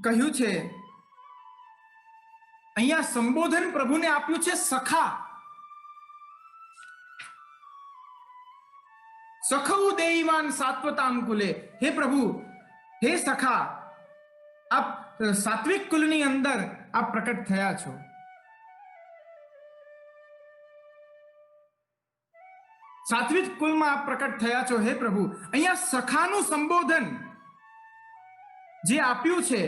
કહ્યું છે અહીંયા સંબોધન પ્રભુને આપ્યું છે સખા. સખૌ દેયવાન સાત્વતામ કુલે. હે પ્રભુ, હે સખા, આપ સાત્વિક કુલની અંદર આપ પ્રકટ થયા છો. સાત્વિક કુલમાં આપ પ્રકટ થયા છો. હે પ્રભુ, અહીંયા સખાનું સંબોધન જે આપ્યું છે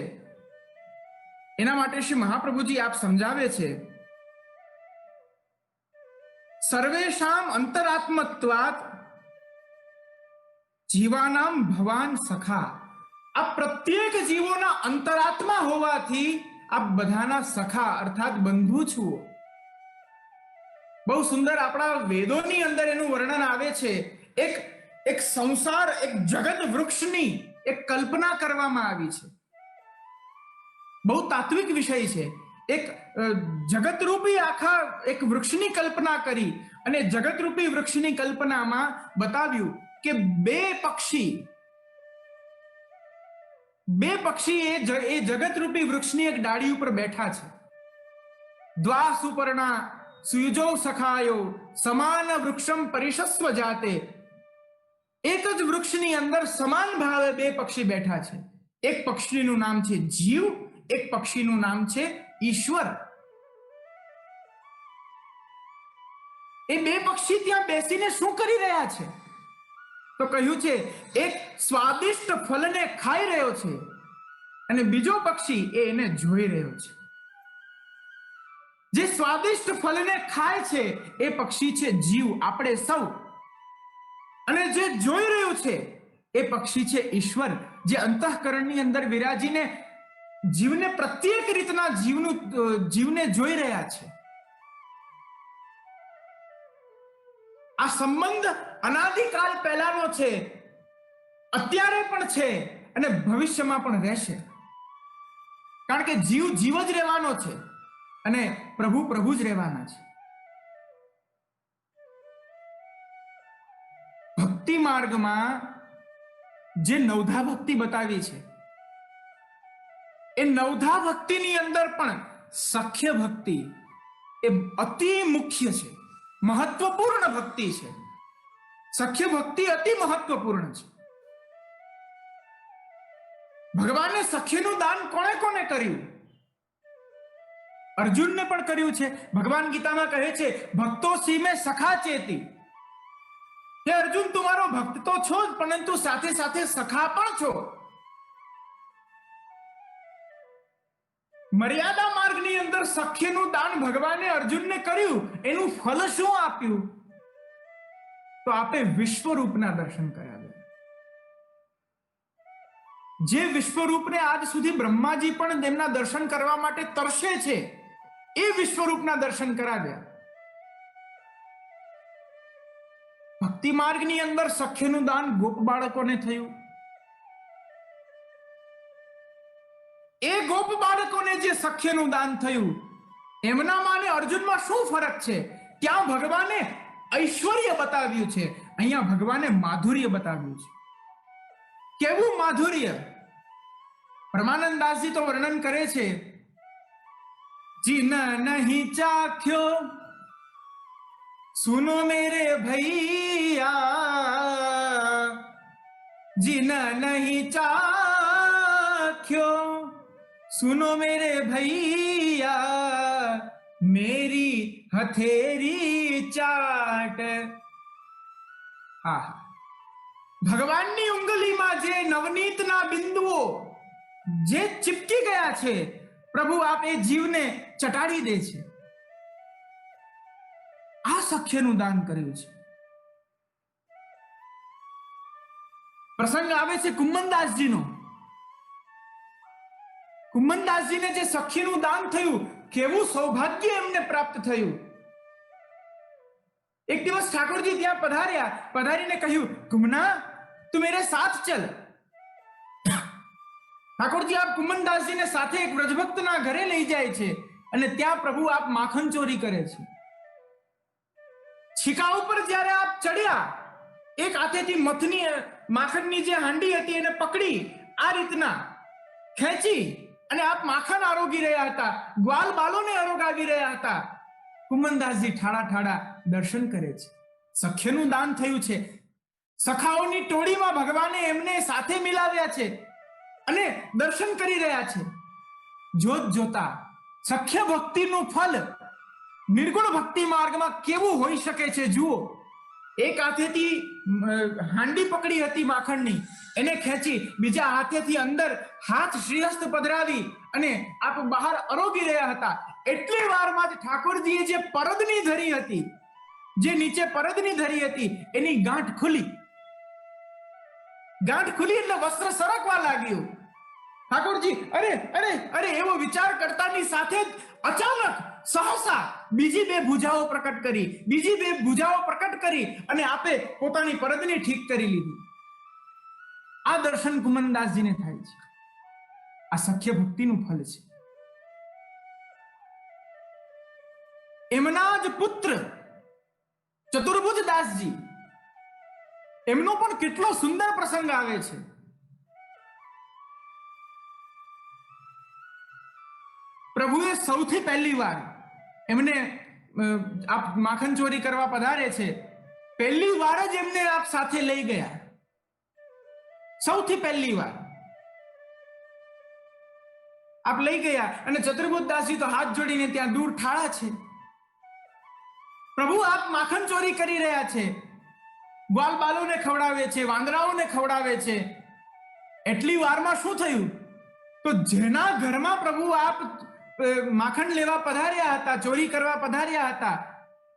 એના માટે શ્રી મહાપ્રભુજી આપ સમજાવે છે, સર્વેષામ અંતરાત્મત્વાત જીવાનામ ભવાન સખા. આ પ્રત્યેક જીવોના અંતરાત્મા હોવાથી આપ બધાના સખા અર્થાત બંધુ છો. બહુ સુંદર આપણા વેદોની અંદર એનું વર્ણન આવે છે. એક સંસાર, એક જગત વૃક્ષની એક કલ્પના કરવામાં આવી છે. બહુ તાત્વિક વિષય છે. એક જગતરૂપી આખા એક વૃક્ષની કલ્પના કરી અને જગતરૂપી વૃક્ષની કલ્પનામાં બતાવ્યું કે બે પક્ષી એ જગતરૂપી વૃક્ષની એક ડાળી ઉપર બેઠા છે. દ્વા સુપર્ણા સુયુજો સખાયો સમાન વૃક્ષમ પરિશસ્વ જાતે. એક જ વૃક્ષની અંદર સમાન ભાવે બે પક્ષી બેઠા છે. એક પક્ષીનું નામ છે જીવ, એક પક્ષીનું નામ છે ઈશ્વર. એ બે પક્ષી ત્યાં બેસીને શું કરી રહ્યા છે? તો કહ્યું છે એક સ્વાદિષ્ટ ફળને ખાઈ રહ્યો છે અને બીજો પક્ષી એને જોઈ રહ્યો છે. જે સ્વાદિષ્ટ ફળને ખાય છે એ પક્ષી છે જીવ, આપણે સૌ. અને જે જોઈ રહ્યું છે એ પક્ષી છે ઈશ્વર, જે અંતઃકરણની અંદર વિરાજીને જીવને પ્રત્યેક રીતના જીવને જોઈ રહ્યા છે. આ સંબંધ અનાદિકાળ પહેલાનો છે, અત્યારે પણ છે અને ભવિષ્યમાં પણ રહેશે. કારણ કે જીવ જીવ જ રહેવાનો છે અને પ્રભુ પ્રભુ જ રહેવાના છે. ભક્તિ માર્ગમાં જે નવધા ભક્તિ બતાવી છે એ નવધા ભક્તિની અંદર પણ સખ્ય ભક્તિ એ અતિ મુખ્ય છે, મહત્વપૂર્ણ ભક્તિ છે. સખ્ય ભક્તિ અતિ મહત્વપૂર્ણ છે. ભગવાને સખ્યનું દાન કોને કોને કર્યું? અર્જુનને પણ કર્યું છે. ભગવાન ગીતામાં કહે છે ભક્તો સીમે સખા ચેતી. હે અર્જુન, તું મારો ભક્ત તો છો જ, પરંતુ સાથે સાથે સખા પણ છો. મર્યાદા માર્ગની અંદર સખ્યનું દાન ભગવાને અર્જુનને કર્યું. એનું ફળ શું આપ્યું? તો આપે વિશ્વરૂપના દર્શન કરાવ્યા. જે વિશ્વરૂપને આજ સુધી બ્રહ્માજી પણ તેમના દર્શન કરવા માટે તરસે છે, એ વિશ્વરૂપના દર્શન કરાવ્યા. ભક્તિ માર્ગની અંદર સખ્યનું દાન ગોપ બાળકોને થયું. એ ગોપ બાળકોને જે સખ્યનું દાન થયું એમનામાં અને અર્જુનમાં શું ફરક છે? ત્યાં ભગવાને ઐશ્વર્ય બતાવ્યું છે, અહીંયા ભગવાને માધુર્ય બતાવ્યું છે. કેવું માધુર્ય! પરમાનંદ દાસજી તો વર્ણન કરે છે, જીન નહીં ચાખ્યો સુનો મેરે ભૈયા, જીન નહીં ચાખ્યો सुनो मेरे भैया मेरी हथेरी चाट. હા, ભગવાનની ઉંગલીમાં જે નવનીતના બિંદુઓ જે ચિપકી ગયા છે, પ્રભુ આપ એ જીવને ચટાડી દે છે. આ સખ્યનું દાન કર્યું છે. પ્રસંગ આવે છે કુમ્મનદાસજીનો. કુમ્મનદાસજીને જે સખીનું દાન થયું, કેવું સૌભાગ્ય એમને પ્રાપ્ત થયું. એક દિવસ ઠાકોરજી ત્યાં પધાર્યા, પધારીને કહ્યું, કુમના તું મેરે સાથ ચલ. ઠાકોરજી આપ કુમ્મનદાસજીને સાથે એક વ્રજભક્તના ઘરે લઈ જાય છે અને ત્યાં પ્રભુ આપ માખણ ચોરી કરે છે. છીકા ઉપર જ્યારે આપ ચડ્યા, એક હાથેથી મથની માખણની જે હાંડી હતી એને પકડી આ રીતના ખેંચી અને આપ માખણ આરોગી રહ્યા હતા, ગ્વાલ બાલોને આરોગાવી રહ્યા હતા. કુમનદાસજી ઠાડા ઠાડા દર્શન કરે છે. સખ્યનું દાન થયું છે. સખાઓની ટોળીમાં ભગવાને એમને સાથે મિલાવ્યા છે અને દર્શન કરી રહ્યા છે. જોત જોતા સખ્ય ભક્તિનું ફલ નિર્ગુણ ભક્તિ માર્ગમાં કેવું હોઈ શકે છે જુઓ. એક હાથેથી હાંડી પકડી હતી માખણની, એને ખેંચી, બીજા હાથેથી અંદર હાથ શ્રીહસ્ત પધરાવી અને આપ બહાર અરોગી રહ્યા હતા. એટલી વારમાં જ ઠાકોરજીએ જે પરદની ધરી હતી, જે નીચે પરદની ધરી હતી, એની ગાંઠ ખુલી. ગાંઠ ખુલી એટલે વસ્ત્ર સરકવા લાગ્યું. ઠાકોરજી અરે અરે અરે એવો વિચાર કરતાની સાથે જ અચાનક સહસા બીજી બે ભુજાઓ પ્રકટ કરી અને આપે પોતાની પરદને ઠીક કરી લીધી. આ દર્શન કુમનદાસજીને થાય છે. આ સખ્ય ભક્તિનું ફલ છે. એમના જ પુત્ર ચતુર્ભુજ દાસજી, એમનો પણ કેટલો સુંદર પ્રસંગ આવે છે. પ્રભુએ સૌથી પહેલી વાર એમને આપ માખણ ચોરી કરવા પધારે છે, પહેલી વાર જ એમને આપ સાથે લઈ ગયા. સૌથી પહેલી વાર આપ લઈ ગયા અને ચતુર્ભુજ દાસજી તો હાથ જોડીને ત્યાં દૂર ઠાળા છે. પ્રભુ આપ માખણ ચોરી કરી રહ્યા છે, ગ્વાલ બાલોને ખવડાવે છે, વાંદરાઓને ખવડાવે છે. એટલી વારમાં શું થયું? તો જેના ઘરમાં પ્રભુ આપ માખણ લેવા પધાર્યા હતા, ચોરી કરવા પધાર્યા હતા,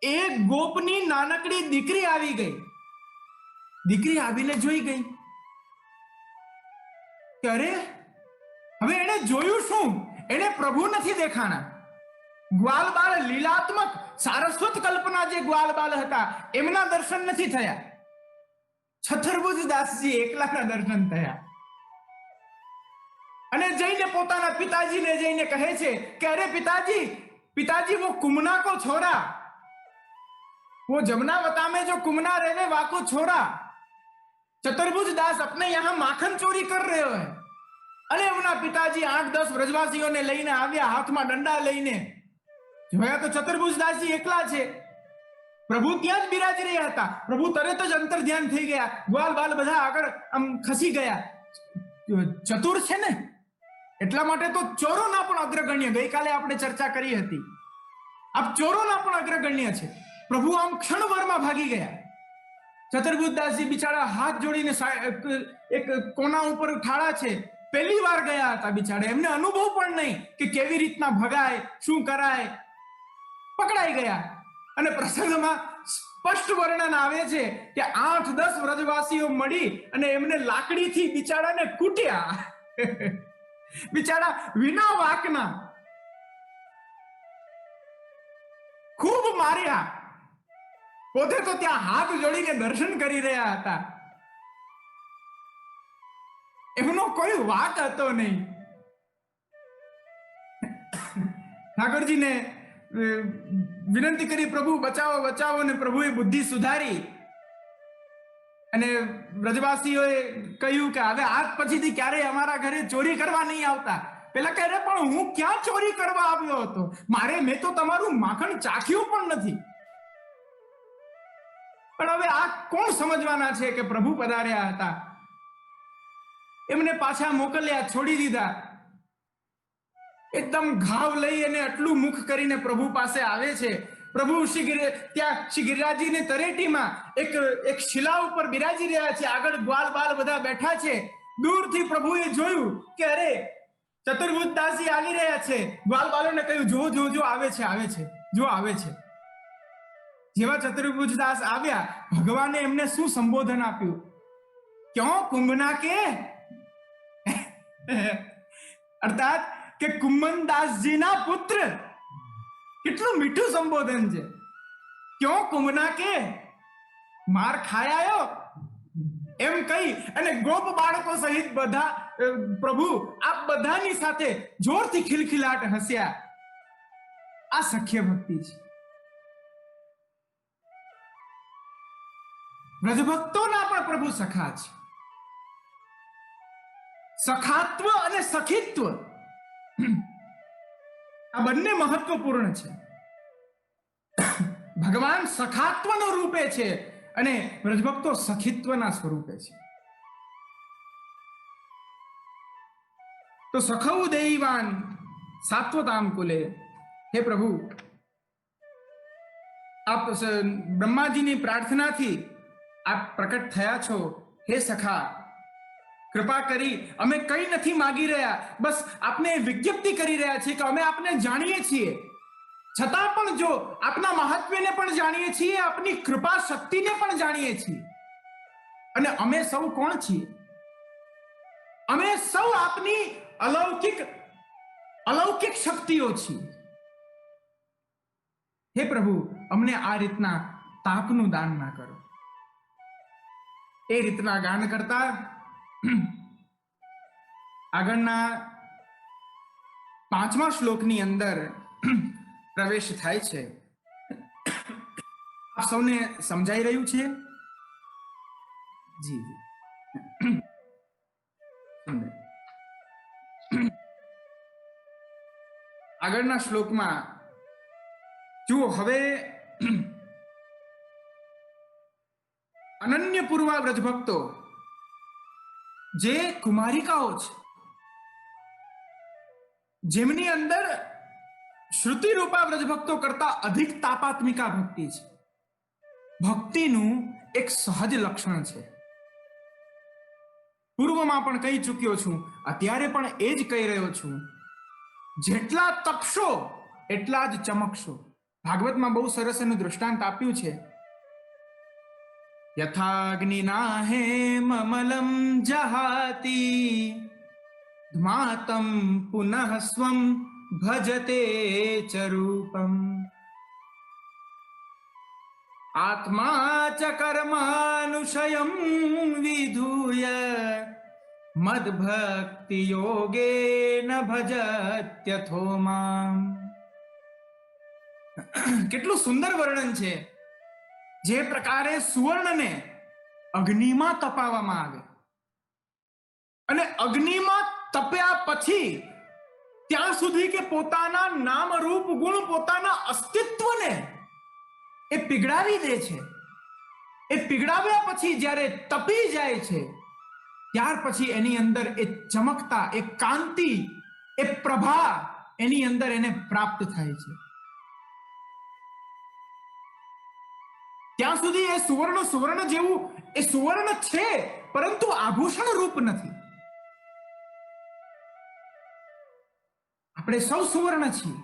એ ગોપની નાનકડી દીકરી આવી ગઈ. દીકરી આવીને જોઈ ગઈ કે અરે, હવે એને જોયું શું? એને પ્રભુ નથી દેખાણા. ગ્વાલ બાલ લીલાત્મક સારસ્વત કલ્પના જે ગ્વાલ બાલ હતા, એમના દર્શન નથી થયા. ચતુર્ભુજ દાસજી એકલાના દર્શન થયા. અને જઈને પોતાના પિતાજીને જઈને કહે છે કે અરે पिताजी वो कुमना को छोड़ा, वो जमुना वता में जो कुमना रहने वाको छोड़ा. चतुर्भुज दास अपने यहां माखन चोरी कर रहे हो. અને એમના પિતાજી 8-10 વ્રજવાસીઓને લઈને આવ્યા, હાથમાં દંડા લઈને. જોયા તો ચતુર્ભુજ દાસજી એકલા છે. પ્રભુ ત્યાં જ બિરાજી રહ્યા હતા. પ્રભુ તરત જ અંતર ધ્યાન થઈ ગયા. ગ્વાલ બાલ બધા આગળ આમ ખસી ગયા. ચતુર છે ને, એટલા માટે તો ચોરોના પણ અગ્રગણ્ય, ગઈકાલે આપણે ચર્ચા કરી હતી, આપ ચોરોના પણ અગ્રગણ્ય છે. પ્રભુ આમ ક્ષણભરમાં ભાગી ગયા. ચતુર્ભુજ દાસજી બિચારા હાથ જોડીને એક કોના ઉપર ઠાળા છે. પહેલી વાર ગયા હતા બિચારા, એમને અનુભવ પણ નહીં કે કેવી રીતના ભગાય, શું કરાય. પકડાઈ ગયા. અને પ્રસંગમાં સ્પષ્ટ વર્ણન આવે છે કે 8-10 વ્રજવાસીઓ મળી અને એમને લાકડીથી બિચારાને કૂટ્યા. બિચારા વિના વાકના ખૂબ માર્યા. પોતે તો ત્યાં હાથ જોડીને દર્શન કરી રહ્યા હતા. એમનો કોઈ વાક હતો નહીં. ઠાકોરજીને વિનંતી કરી, પ્રભુ બચાવો બચાવો, અને પ્રભુએ બુદ્ધિ સુધારી અને વ્રજવાસીઓએ કહ્યું કે હવે આજ પછીથી ક્યારેય અમારા ઘરે ચોરી કરવા નહીં આવતા. પેલા કહે પણ હું ક્યાં ચોરી કરવા આવ્યો હતો? મેં તો તમારું માખણ ચાખ્યું પણ નથી. પણ હવે આ કોણ સમજવાના છે કે પ્રભુ પધાર્યા હતા? એમને પાછા મોકલ્યા, છોડી દીધા. એકદમ ઘાવ લઈ અને આટલું મુખ કરીને પ્રભુ પાસે આવે છે. પ્રભુ ત્યાં શ્રી ગિરિરાજજીની તરેટીમાં એક શિલા ઉપર બિરાજી રહ્યા છે. આગળ ગ્વાલ બાલ બધા બેઠા છે. દૂરથી પ્રભુએ જોયું કે અરે, ચતુર્ભુજ દાસજી આવી રહ્યા છે. ગ્વાલ બાલોને કહ્યું, જો જો જો આવે છે, આવે છે, જો આવે છે. જેવા ચતુર્ભુજ દાસ આવ્યા, ભગવાને એમને શું સંબોધન આપ્યું? ક્यों कुंभना के? અર્થાત કે કુંભનદાસજીના પુત્ર. કેટલું મીઠું સંબોધન છે. ક્यों कुंभना के? માર ખાયો એમ કહી અને ગોપ બાળકો સહિત બધા પ્રભુ આપ બધાની સાથે જોરથી ખિલખિલાટ હસ્યા. આ સખ્ય ભક્તિ છે. વ્રજભક્તોના પણ પ્રભુ સખા છે. સખાત્વ અને સખીત્વ આ બંને મહત્વપૂર્ણ છે. ભગવાન સખાત્વનો રૂપે છે અને વ્રજભક્તો સખિત્વના સ્વરૂપે છે. તો સખૌ દૈવાન સાત્વતામ કુલે. હે પ્રભુ, આપ બ્રહ્માજીની પ્રાર્થનાથી આપ પ્રકટ થયા છો. હે સખા, કૃપા કરી, અમે કંઈ નથી માગી રહ્યા, બસ આપને વિજ્ઞપ્તિ કરી રહ્યા છીએ કે અમે આપને જાણીએ છીએ, છતાં પણ જો આપના મહાત્મ્યને પણ જાણીએ છીએ, આપની કૃપા શક્તિને પણ જાણીએ છીએ. અને અમે સૌ કોણ છીએ? અમે સૌ આપની અલૌકિક શક્તિઓ છીએ. હે પ્રભુ, અમને આ રીતના તાપનું દાન ના કરો. એ રીતના ગાન કરતા આગળના 5મા શ્લોકની અંદર પ્રવેશ થાય છે. આપ સૌને સમજાઈ રહ્યું છે? જી. આગળના શ્લોકમાં જુઓ, હવે અનન્ય પૂર્વા વ્રજભક્તો, જે કુમારિકાઓ છે, જેમની અંદર શ્રુતિ રૂપા વ્રજભક્તો કરતા અધિક તાપાત્મિકા ભક્તિ છે. ભક્તિનું એક સહજ લક્ષણ છે. પૂર્વમાં પણ કહી ચૂક્યો છું, અત્યારે પણ એ જ કહી રહ્યો છું. જેટલા તપશો એટલા જ ચમકશો. ભાગવતમાં બહુ સરસ એનું દૃષ્ટાંત આપ્યું છે. યથાગ્નિના હેમમલમ જહાતિ ધ્માતમ પુનઃ સ્વમ ભજતે ચ રૂપમ આત્મા ચ કર્માનુષયમ વિધૂય મદભક્તિ યોગેન ભજત્યથો મામ. કેટલું સુંદર વર્ણન છે. જે પ્રકારે સુવર્ણને અગ્નિમાં તપાવવામાં આવે અને અગ્નિમાં તપ્યા પછી ત્યાં સુધી કે પોતાના નામ રૂપ ગુણ, પોતાના અસ્તિત્વને એ પીગળાવી દે છે. એ પીગળાવ્યા પછી જ્યારે તપી જાય છે, ત્યાર પછી એની અંદર એ ચમકતા, એ કાંતિ, એ પ્રભા એની અંદર એને પ્રાપ્ત થાય છે. ત્યાં સુધી એ સુવર્ણ જેવું એ સુવર્ણ છે, પરંતુ આભૂષણ રૂપ નથી. આપણે સૌ સુવર્ણ છીએ,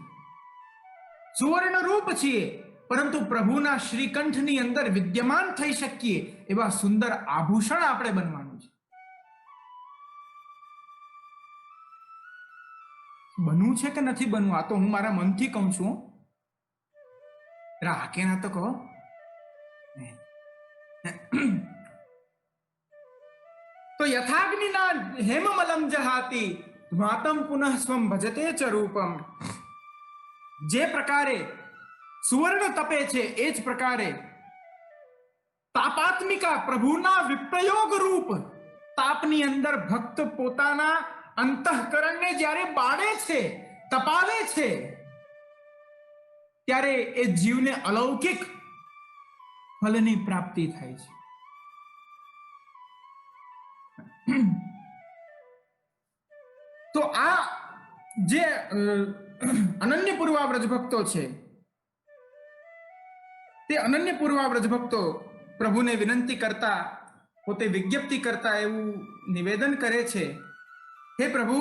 સુવર્ણ રૂપ છીએ, પરંતુ પ્રભુના શ્રીકંઠની અંદર વિદ્યમાન થઈ શકીએ એવા સુંદર આભૂષણ આપણે બનવાનું છે. બનવું છે કે નથી બનવું, આ તો હું મારા મનથી કહું છું. રાખે ના તો કહો. તો યથાગ્નિના હેમમલમ જહાતિ ધ્માતમ પુનઃ સ્વમ ભજતે ચ રૂપમ. જે પ્રકારે સુવર્ણ તપે છે, એ જ પ્રકારે તાપાત્મિકા પ્રભુના વિપ્રયોગ રૂપ તાપની અંદર ભક્ત પોતાના અંતઃકરણને જ્યારે બાળે છે, તપાવે છે, ત્યારે એ જીવને અલૌકિક ફલની પ્રાપ્તિ થાય છે. તો આ જે અનન્ય પૂર્વા વ્રજભક્તો છે, તે અનન્ય પૂર્વા વ્રજભક્તો પ્રભુને વિનંતી કરતા, પોતે વિજ્ઞપ્તિ કરતા એવું નિવેદન કરે છે. હે પ્રભુ,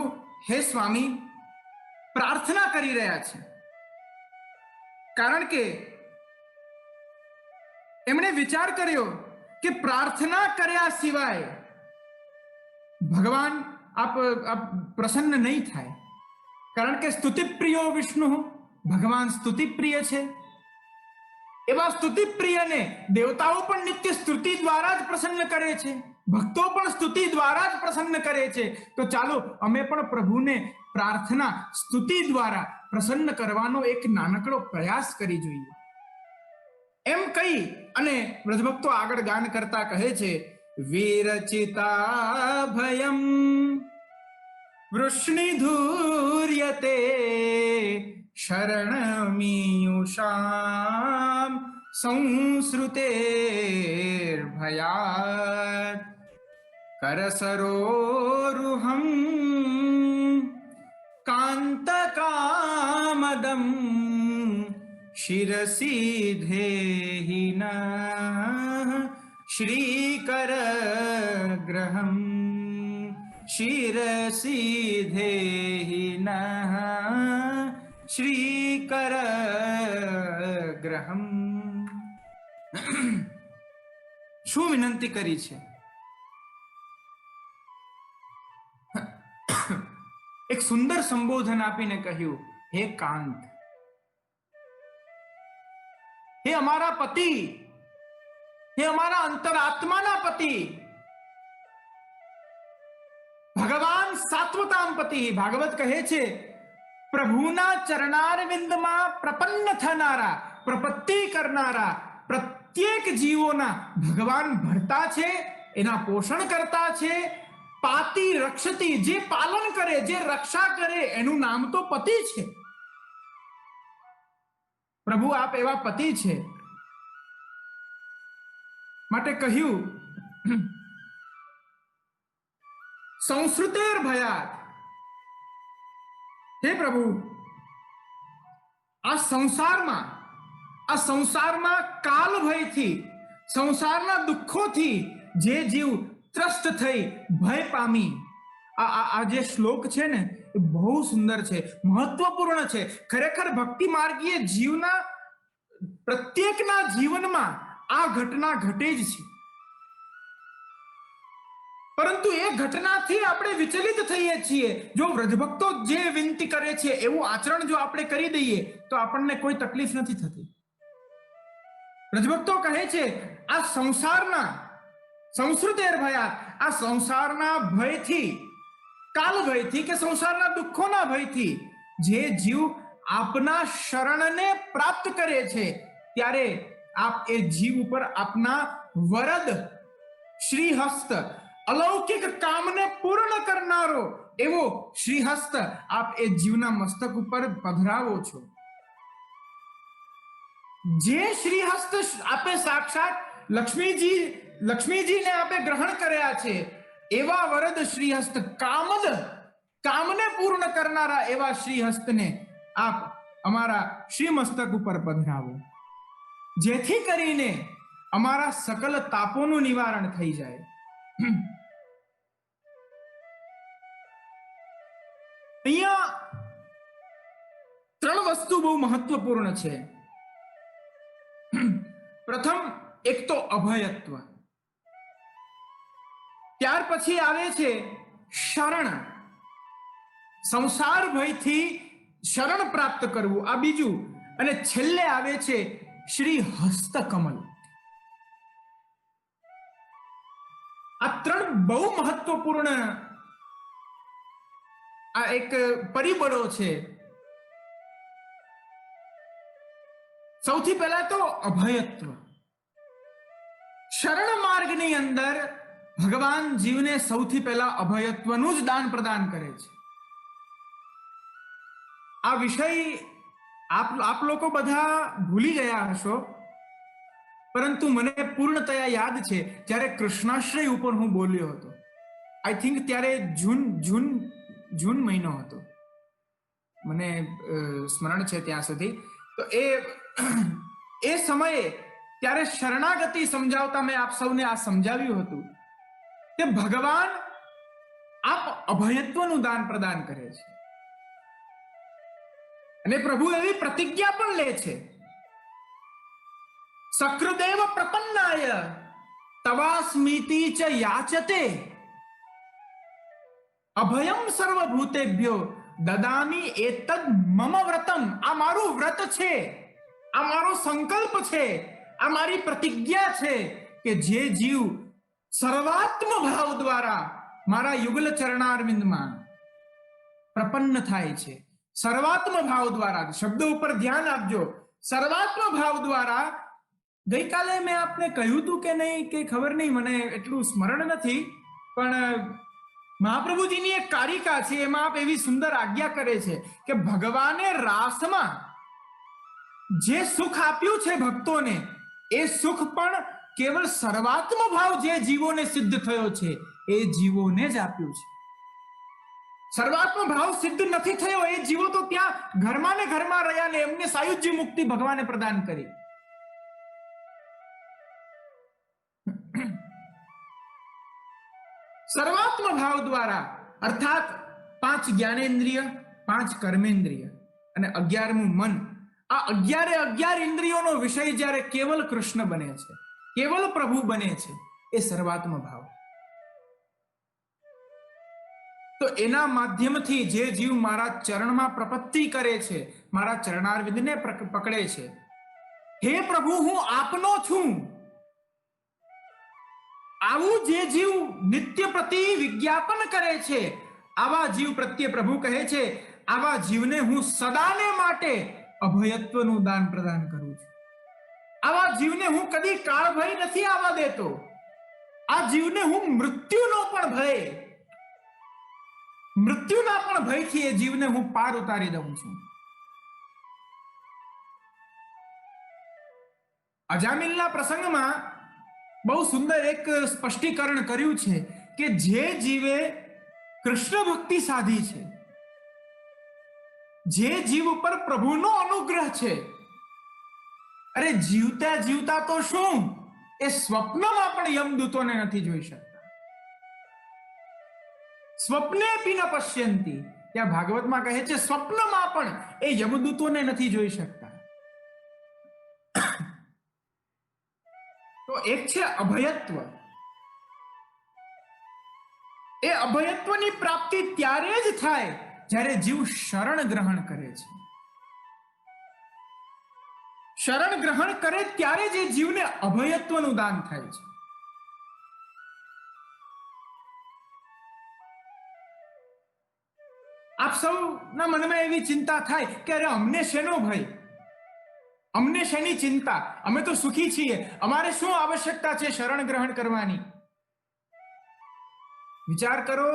હે સ્વામી, પ્રાર્થના કરી રહ્યા છે. કારણ કે એમણે વિચાર કર્યો કે પ્રાર્થના કર્યા સિવાય ભગવાન આપ પ્રસન્ન નહીં થાય. કારણ કે સ્તુતિપ્રિયો વિષ્ણુ, ભગવાન સ્તુતિપ્રિય છે. એવા સ્તુતિપ્રિયને દેવતાઓ પણ નિત્ય સ્તુતિ દ્વારા જ પ્રસન્ન કરે છે, ભક્તો પણ સ્તુતિ દ્વારા જ પ્રસન્ન કરે છે. તો ચાલો અમે પણ પ્રભુને પ્રાર્થના સ્તુતિ દ્વારા પ્રસન્ન કરવાનો એક નાનકડો પ્રયાસ કરી જોઈએ. એમ કહી અને વ્રજભક્તો આગળ ગાન કરતા કહે છે, વિરચિતા ભયમ વૃષ્ણિધૂર્યતે શરણમીયુષામ સંસૃતેર્ભયાત કરસરોરુહમ કાંતકામદમ શિરસી ધેહિ નઃ શ્રીકરગ્રહમ શિરસી ધેહિ નઃ શ્રીકરગ્રહમ. શું વિનંતી કરી છે? એક સુંદર સંબોધન આપીને કહ્યું, હે કાંત, હે અમારા પતિ, હે અમારા અંતરાત્માના પતિ, ભગવાન સાત્વતામ પતિ. ભાગવત કહે છે, પ્રભુના ચરણારવિંદમાં પ્રપન્ન થનારા, પ્રપત્તિ કરનારા પ્રત્યેક જીવોના ભગવાન ભરતા છે, એના પોષણ કરતા છે. પાતી રક્ષતી, જે પાલન કરે, જે રક્ષા કરે, એનું નામ તો પતિ છે. પ્રભુ આપ એવા પતિ છે. માટે કહ્યું, સંસ્કૃતેર ભયાત. હે પ્રભુ, આ સંસારમાં કાલ ભયથી, સંસારના દુઃખોથી જે જીવ ત્રસ્ત થઈ, ભય પામી. આ જે શ્લોક છે ને, એ બહુ સુંદર છે, મહત્વપૂર્ણ છે. ખરેખર ભક્તિ માર્ગીય જીવના પ્રત્યેકના જીવનમાં આ ઘટના ઘટે જ છે. પરંતુ એ ઘટનાથી આપણે વિચલિત થઈએ છીએ. જો વ્રજભક્તો જે વિનંતી કરે છે એવું આચરણ જો આપણે કરી દઈએ તો આપણને કોઈ તકલીફ નથી થતી. વ્રજભક્તો કહે છે, આ સંસારના સંસ્કૃતેર ભયાત, આ સંસારના ભયથી, કાલ ભયથી કે સંસારના દુઃખોના ભયથી જે જીવ આપના શરણને પ્રાપ્ત કરે છે, ત્યારે આપ એ જીવ ઉપર આપના વરદ શ્રીહસ્ત, અલૌકિક કામને પૂર્ણ કરનારો એવો શ્રીહસ્ત આપ એ જીવના મસ્તક ઉપર પધરાવો છો. જે શ્રીહસ્ત આપે સાક્ષાત લક્ષ્મીજીને આપે ગ્રહણ કર્યા છે, એવા વરદ શ્રીહસ્ત, કામને પૂર્ણ કરનારા એવા શ્રીહસ્તને આપ અમારા શ્રી મસ્તક ઉપર પધરાવો, જેથી કરીને અમારા સકલ તાપોનું નિવારણ થઈ જાય. અહીંયા 3 વસ્તુ બહુ મહત્વપૂર્ણ છે. પ્રથમ, એક તો અભયત્વ, ત્યાર પછી આવે છે શરણ, સંસાર ભયથી શરણ પ્રાપ્ત કરવું, આ બીજું, અને છેલ્લે આવે છે શ્રી હસ્તકમલ. આ 3 બહુ મહત્વપૂર્ણ આ એક પરિબળો છે. સૌથી પહેલા તો અભયત્વ. શરણ માર્ગની અંદર ભગવાન જીવને સૌથી પહેલા અભયત્વનું જ દાન પ્રદાન કરે છે. આ વિષય આપ લોકો બધા ભૂલી ગયા હશો, પરંતુ મને પૂર્ણતયા યાદ છે જ્યારે કૃષ્ણાશ્રય ઉપર હું બોલ્યો હતો. આઈ થિંક ત્યારે જૂન મહિનો હતો, મને સ્મરણ છે ત્યાં સુધી. તો એ સમયે ત્યારે શરણાગતિ સમજાવતા મેં આપ સૌને આ સમજાવ્યું હતું કે ભગવાન આપ અભયત્વનું દાન પ્રદાન કરે છે, અને પ્રભુ એવી પ્રતિજ્ઞા પણ લે છે, સકૃદેવ પ્રપન્નાય તવાસ્મિતિ ચ યાચતે અભયમ સર્વભૂતેભ્યો દદામી એતદ મમ વ્રતમ. આ મારું વ્રત છે, આ મારો સંકલ્પ છે, આ મારી પ્રતિજ્ઞા છે કે જે જીવ સર્વાત્મ ભાવ દ્વારા મારા યુગલ ચરણારવિંદમાં પ્રપન્ન થાય છે, સર્વાત્મ ભાવ દ્વારા, શબ્દો ઉપર ધ્યાન આપજો, સર્વાત્મ ભાવ દ્વારા. ગઈકાલે મેં આપને કહ્યું હતું કે નહીં કે ખબર નહીં, મને એટલું સ્મરણ નથી, પણ મહાપ્રભુજીની એક કારિકા છે, એમાં આપ એવી સુંદર આજ્ઞા કરે છે કે ભગવાને રાસમાં જે સુખ આપ્યું છે ભક્તોને, એ સુખ પણ કેવળ સર્વાત્મ ભાવ જે જીવોને સિદ્ધ થયો છે એ જીવોને જ આપ્યું છે. સર્વાત્મ ભાવ સિદ્ધ નથી થયો એ જીવો તો ત્યાં ઘરમાં ને ઘરમાં રહ્યા ને એમને સાયુજ્ય મુક્તિ ભગવાને પ્રદાન કરી. સર્વાત્મ ભાવ દ્વારા, અર્થાત 5 જ્ઞાનેન્દ્રિય, 5 કર્મેન્દ્રિય અને 11મું મન, આ 11 ઇન્દ્રિયોનો વિષય જ્યારે કેવલ કૃષ્ણ બને છે, કેવલ પ્રભુ બને છે, એ સર્વાત્મ ભાવ. તો એના માધ્યમથી જે જીવ મારા ચરણમાં પ્રપત્તિ કરે છે, મારા ચરણારવિંદને પકડે છે, હે પ્રભુ હું આપનો છું, આવું જે જીવ નિત્ય પ્રતિ વિજ્ઞાપન કરે છે, આવા જીવ પ્રત્યે પ્રભુ કહે છે આવા જીવને હું સદાને માટે અભયત્વનું દાન પ્રદાન કરું છું. આવા જીવને હું કદી કાળ ભય નથી આવવા દેતો. આ જીવને હું મૃત્યુનો પણ ભય, મૃત્યુના પણ ભયથી એ જીવને હું પાર ઉતારી દઉં છું. અજામિલના પ્રસંગમાં બહુ સુંદર એક સ્પષ્ટીકરણ કર્યું છે કે જે જીવે કૃષ્ણ ભક્તિ સાધી છે, જે જીવ ઉપર પ્રભુનો અનુગ્રહ છે, અરે જીવતા જીવતા તો શું, એ સ્વપ્નમાં પણ યમદૂતોને નથી જોઈ શકતા. સ્વપ્ને પી ન પશ્યંતી, ત્યાં ભાગવતમાં કહે છે સ્વપ્નમાં પણ એ યમદૂતોને નથી જોઈ શકતા. તો એક છે અભયત્વ. એ અભયત્વની પ્રાપ્તિ ત્યારે જ થાય જ્યારે જીવ શરણ ગ્રહણ કરે છે. શરણ ગ્રહણ કરે ત્યારે જ એ જીવને અભયત્વનું દાન થાય છે. આપ સૌના મનમાં એવી ચિંતા થાય કે અરે અમને શેનો ભય, અમને શેની ચિંતા, અમે તો સુખી છીએ, અમારે શું આવશ્યકતા છે શરણ ગ્રહણ કરવાની. વિચાર કરો,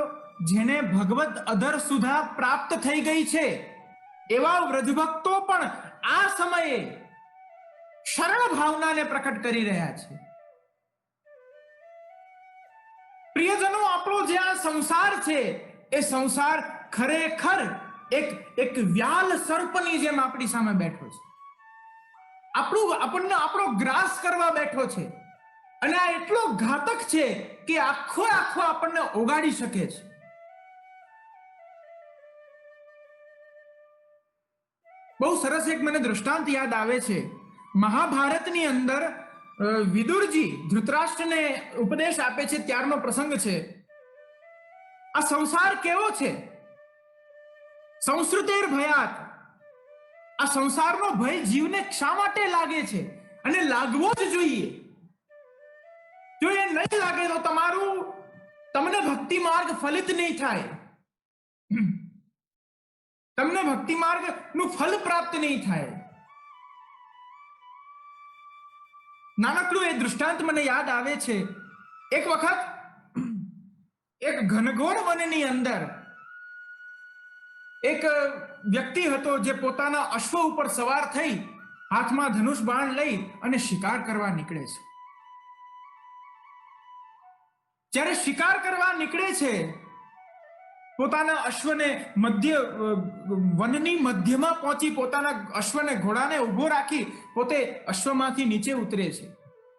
જેને ભગવત અધર સુધા પ્રાપ્ત થઈ ગઈ છે એવા વ્રજભક્તો પણ આ સમયે શરણ ભાવનાને પ્રકટ કરી રહ્યા છે. પ્રિયજનો, આપણો જે આ સંસાર છે એ સંસાર ખરેખર એક વ્યાલ સર્પની જેમ આપણી સામે બેઠો છે. આપણો ગ્રાસ કરવા બેઠો છે અને આ એટલો ઘાતક છે કે આખો આપણને ઓગાળી શકે છે. બહુ સરસ એક મને દૃષ્ટાંત યાદ આવે છે. મહાભારતની અંદર વિદુરજી ધૃતરાષ્ટ્રને ઉપદેશ આપે છે ત્યારનો પ્રસંગ છે. આ સંસાર કેવો છે? સંસ્કૃતેર ભયાત. આ સંસારનો ભય જીવને શા માટે લાગે છે? અને લાગવો જ જોઈએ. જો એ નહીં લાગે તો તમને ભક્તિ માર્ગ ફલિત નહીં થાય, તમને ભક્તિ માર્ગ નું ફલ પ્રાપ્ત નહીં થાય. નાનકડું એ દૃષ્ટાંત મને યાદ આવે છે. એક વખત એક ઘનઘોર વનની અંદર એક વ્યક્તિ હતો જે પોતાના અશ્વ ઉપર સવાર થઈ હાથમાં ધનુષ બાણ લઈ અને શિકાર કરવા નીકળે છે. જ્યારે શિકાર કરવા નીકળે છે, પોતાના અશ્વને વનની મધ્યમાં પહોંચી પોતાના અશ્વને, ઘોડાને ઉભો રાખી પોતે અશ્વમાંથી નીચે ઉતરે છે.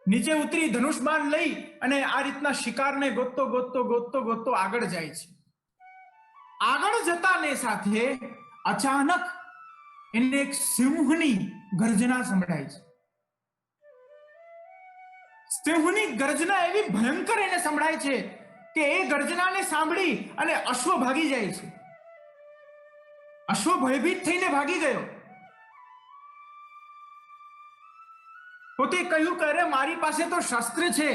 નીચે ઉતરી ધનુષ બાણ લઈ અને આ રીતના શિકારને ગોતતો આગળ જાય છે. આગળ જતાને સાથે અચાનક એને એક સિંહની ગર્જના સંભળાય છે. સિંહની ગર્જના એવી ભયંકર એને સંભળાય છે કે એ ગર્જનાને સાંભળી અને અશ્વ ભાગી જાય છે. અશ્વ ભયભીત થઈને ભાગી ગયો. પોતે કહ્યું કે અરે મારી પાસે તો શસ્ત્ર છે,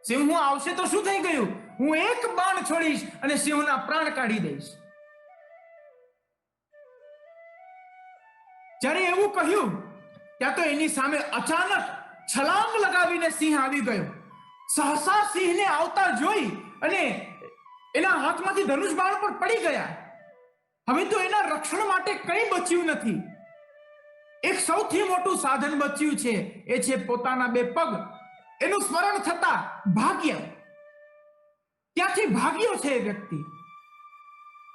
સિંહ આવશે તો શું થઈ ગયું, હું એક બાણ છોડીશ અને સિંહના પ્રાણ કાઢી દઈશ. જ્યારે એવું કહ્યું ત્યાં તો એની સામે અચાનક છલાંગ લગાવીને સિંહ આવી ગયો. સહસા સિંહને આવતા જોઈ અને એના હાથમાંથી ધનુષ બાણ પર પડી ગયા. હવે તો એના રક્ષણ માટે કંઈ બચ્યું નથી. એક સૌથી મોટું સાધન બચ્યું છે, એ છે પોતાના બે પગ. એનું સ્મરણ થતા ભાગ્ય, ત્યાંથી ભાગ્યો છે એ વ્યક્તિ.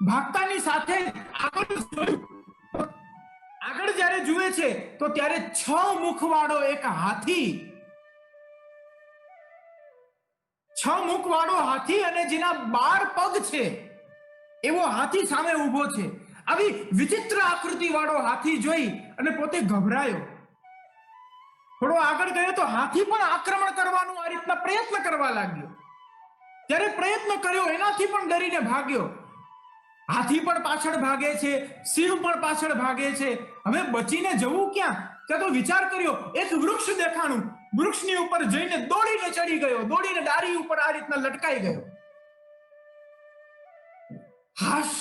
ભાગતાની સાથે આગળ જ્યારે જુએ છે તો ત્યારે 6 મુખવાળો એક હાથી, 6 મુખવાળો હાથી અને જેના 12 પગ છે એવો હાથી સામે ઊભો છે. આવી વિચિત્ર આકૃતિ વાળો હાથી જોઈ અને પોતે ગભરાયો. થોડો આગળ ગયો તો હાથી પણ આક્રમણ કરવાનો આ રીતના પ્રયત્ન કરવા લાગ્યો. ત્યારે પ્રયત્ન કર્યો એનાથી પણ ડરીને ભાગ્યો. હાથી પણ પાછળ ભાગે છે, સિંહ પણ પાછળ ભાગે છે. હવે બચીને જવું ક્યાં? ત્યાં તો વિચાર કર્યો, એક વૃક્ષ દેખાણું, વૃક્ષની ઉપર જઈને દોડીને ચડી ગયો, દોડીને ડાળી ઉપર આ રીતના લટકાઈ ગયો. હાશ,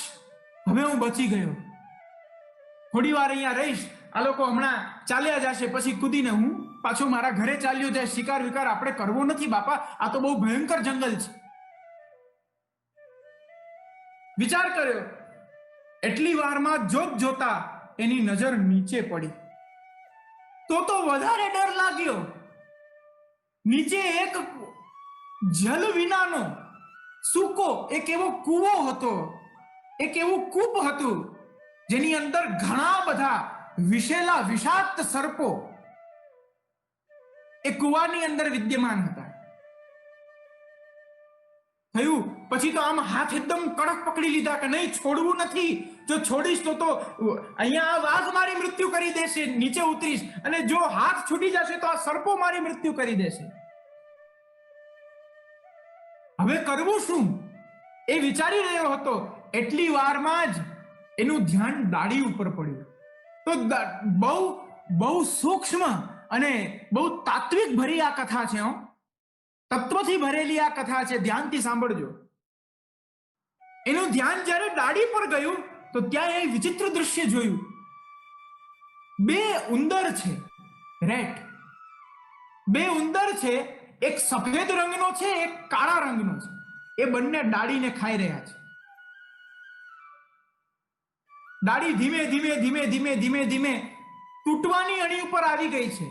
હવે હું બચી ગયો. થોડી વાર અહીંયા રહીશ, આ લોકો હમણાં ચાલ્યા જશે, પછી કૂદીને હું પાછો મારા ઘરે ચાલ્યો જાય. શિકાર વિકાર આપણે કરવો નથી બાપા, આ તો બહુ ભયંકર જંગલ છે. વિચાર કર્યો. એટલી વારમાં જોત જોતા એની નજર નીચે પડી. તો વધારે ડર લાગ્યો. નીચે એક જલ વિનાનો સૂકો એક એવો કૂવો હતો, એક એવું કૂપ હતું જેની અંદર ઘણા બધા વિષેલા વિષાક્ત સર્પો એ કૂવાની અંદર વિદ્યમાન હતા. થયું પછી તો આમ હાથ એકદમ કડક પકડી લીધા કે નહીં, છોડવું નથી. જો છોડીશ તો અહીંયા વાઘ મારી મૃત્યુ કરી દેશે, નીચે ઉતરીશ, અને જો હાથ છૂટી જશે તો આ સર્પો મારી મૃત્યુ કરી દેશે. હવે કરવું શું એ વિચારી રહ્યો હતો. એટલી વારમાં જ એનું ધ્યાન ડાળી ઉપર પડ્યું. તો બહુ સૂક્ષ્મ અને બહુ તાત્વિક ભરી આ કથા છે. તત્વથી ભરેલી આ કથા છે, ધ્યાનથી સાંભળજો. એનું ધ્યાન જ્યારે ડાળી પર ગયું તો ત્યાં એ વિચિત્ર દૃશ્ય જોયું. 2 ઉંદર છે, રેટ. 2 ઉંદર છે, એક સફેદ રંગનો છે, એક કાળા રંગનો છે. એ બંને ડાળીને ખાઈ રહ્યા છે. ડાળી ધીમે ધીમે ધીમે ધીમે ધીમે ધીમે તૂટવાની અણી ઉપર આવી ગઈ છે.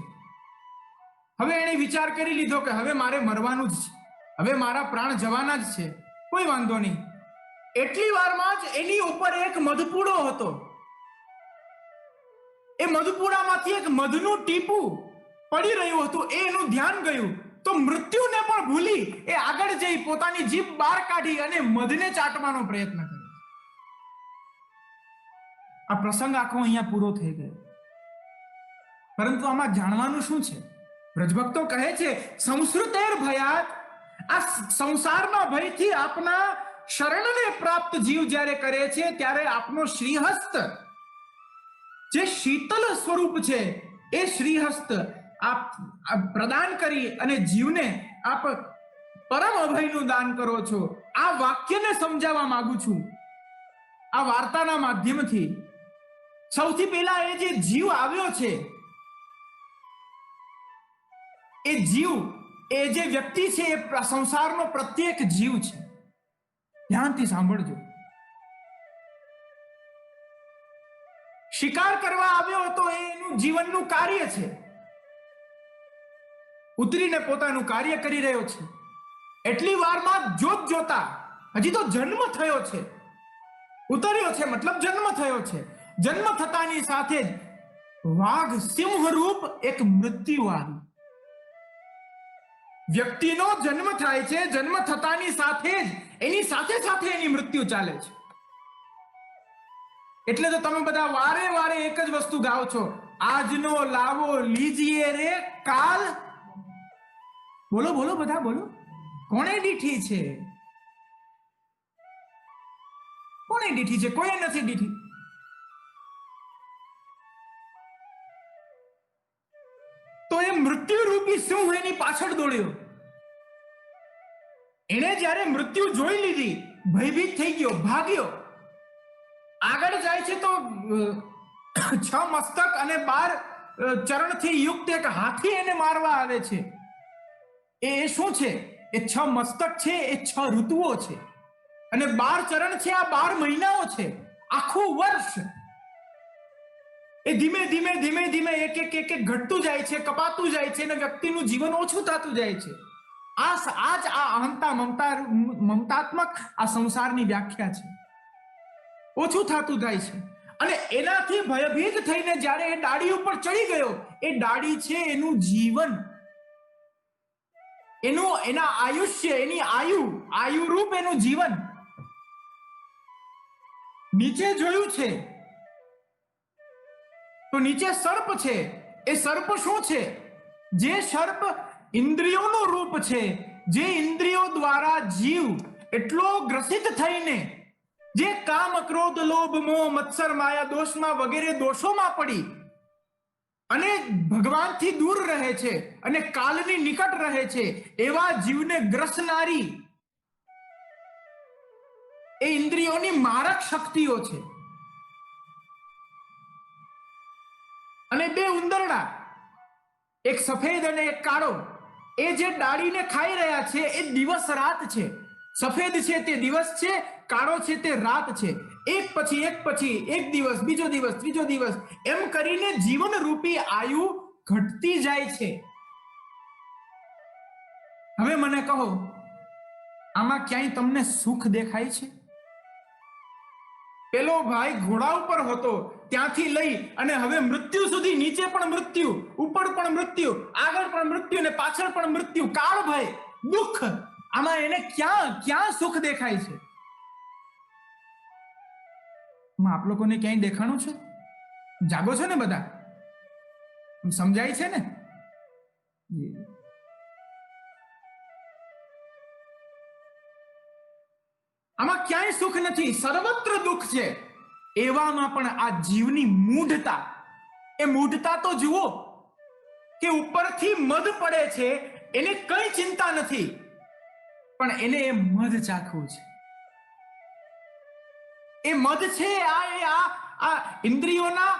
હવે એણે વિચાર કરી લીધો કે હવે મારે મરવાનું જ છે, હવે મારા પ્રાણ જવાના જ છે, કોઈ વાંધો નહીં. એટલી વારમાં જ એની ઉપર એક મધપૂડો હતો. એ મધપૂડામાંથી એક મધનું ટીપું પડી રહ્યું હતું. એનું ધ્યાન ગયું તો મૃત્યુને પણ ભૂલી એ આગળ જઈ પોતાની જીભ બહાર કાઢી અને મધને ચાટવાનો પ્રયત્ન કર્યો. આ પ્રસંગ આખો અહીંયા પૂરો થઈ ગયો. પરંતુ આમાં જાણવાનું શું છે? વ્રજભક્તો કહે છે, સંસ્કૃતેર ભયાત, આ સંસારના ભયથી આપના શરણને પ્રાપ્ત જીવ જ્યારે કરે છે ત્યારે આપનો શ્રીહસ્ત જે શીતલ સ્વરૂપ છે એ શ્રીહસ્ત આપ પ્રદાન કરી અને જીવને આપ પરમ અભયનું દાન કરો છો. આ વાક્યને સમજાવવા માંગુ છું આ વાર્તાના માધ્યમથી. સૌથી પહેલા એ જે જીવ આવ્યો છે, એ જીવ, એ જે વ્યક્તિ છે, એ સંસારનો પ્રત્યેક જીવ છે. ધ્યાનથી સાંભળજો. શિકાર કરવા આવ્યો હતો, એનું જીવનનું કાર્ય છે. ઉતરીને પોતાનું કાર્ય કરી રહ્યો છે. એટલી વારમાં જોત જોતા, હજી તો જન્મ થયો છે, ઉતર્યો છે મતલબ જન્મ થયો છે. જન્મ થતાની સાથે જ વાઘ સિંહ રૂપ એક મૃત્યુ આવી. વ્યક્તિનો જન્મ થાય છે, જન્મ થતાની સાથે જ એની સાથે સાથે એની મૃત્યુ ચાલે છે. એટલે તો તમે બધા વારે વારે એક જ વસ્તુ ગાઓ છો, આજનો લાવો લીજીએ રે કાલ. બોલો બોલો બધા બોલો. કોણે દીઠી છે? કોણે દીઠી છે? કોઈ નથી દીઠી. તો એ મૃત્યુ રૂપી સિંહ એની પાછળ દોડ્યો. એને જ્યારે મૃત્યુ જોઈ લીધી, ભયભીત થઈ ગયો, ભાગ્યો. આગળ જાય છે તો 6 મસ્તક અને 12 ચરણથી યુક્ત એક હાથી એને મારવા આવે છે. એ શું છે? એ 6 મસ્તક છે, એ 6 ઋતુઓ છે. અને 12 ચરણ છે, આ 12 મહિનાઓ છે, આખું વર્ષ. એ ધીમે ધીમે ધીમે ધીમે એક એક એક એક ઘટતું જાય છે, કપાતું જાય છે, અને વ્યક્તિનું જીવન ઓછું થતું જાય છે. આ જ આ અહંતા મમતાત્મક આ સંસારની વ્યાખ્યા છે. ઓછું થતું જાય છે અને એનાથી ભયભીત થઈને જ્યારે એ ડાળી ઉપર ચડી ગયો, એ ડાળી છે એનું જીવન, એના આયુષ્ય, એની આયુ રૂપ એનું જીવન. નીચે જોયું છે તો નીચે સર્પ છે. એ સર્પ શું છે? જે સર્પ ઇન્દ્રિયોનું રૂપ છે, જે ઇન્દ્રિયો દ્વારા જીવ એટલો ગ્રસિત થઈને જે કામ, ક્રોધ, લોભ, મોહ, મત્સર, માયા, દોષમાં વગેરે દોષોમાં પડી અને ભગવાનથી દૂર રહે છે અને કાલની નિકટ રહે છે, એવા જીવને ગ્રસનારી એ ઇન્દ્રિયોની મારક શક્તિઓ છે. અને બે ઉંદરડા, એક સફેદ અને એક કાળો, એ જે ડાળીને ખાઈ રહ્યા છે એ દિવસ રાત છે. સફેદ છે તે દિવસ છે, કાળો છે તે રાત છે. એક પછી એક દિવસ, બીજો દિવસ, ત્રીજો દિવસ, એમ કરીને જીવન રૂપી આયુ ઘટતી જાય છે. હવે મને કહો, આમાં ક્યાંય તમને સુખ દેખાય છે? પેલો ભાઈ ઘોડા ઉપર હતો, ત્યાંથી લઈ અને હવે મૃત્યુ સુધી, નીચે પણ મૃત્યુ, ઉપર પણ મૃત્યુ, આગળ પણ મૃત્યુ ને પાછળ પણ મૃત્યુ, કાળ ભય, દુઃખ, આમાં એને ક્યાં સુખ દેખાય છે? આપ લોકોને ક્યાંય દેખાણું છે? જાગો છો ને બધા? સમજાય છે ને? આમાં ક્યાંય સુખ નથી, સર્વત્ર દુઃખ છે. એવામાં પણ આ જીવની મૂઢતા, એ મૂઢતા તો જુઓ કે ઉપરથી મધ પડે છે, એને કઈ ચિંતા નથી, પણ એને એ મધ ચાખવું છે. એ મધ છે આ ઇન્દ્રિયોના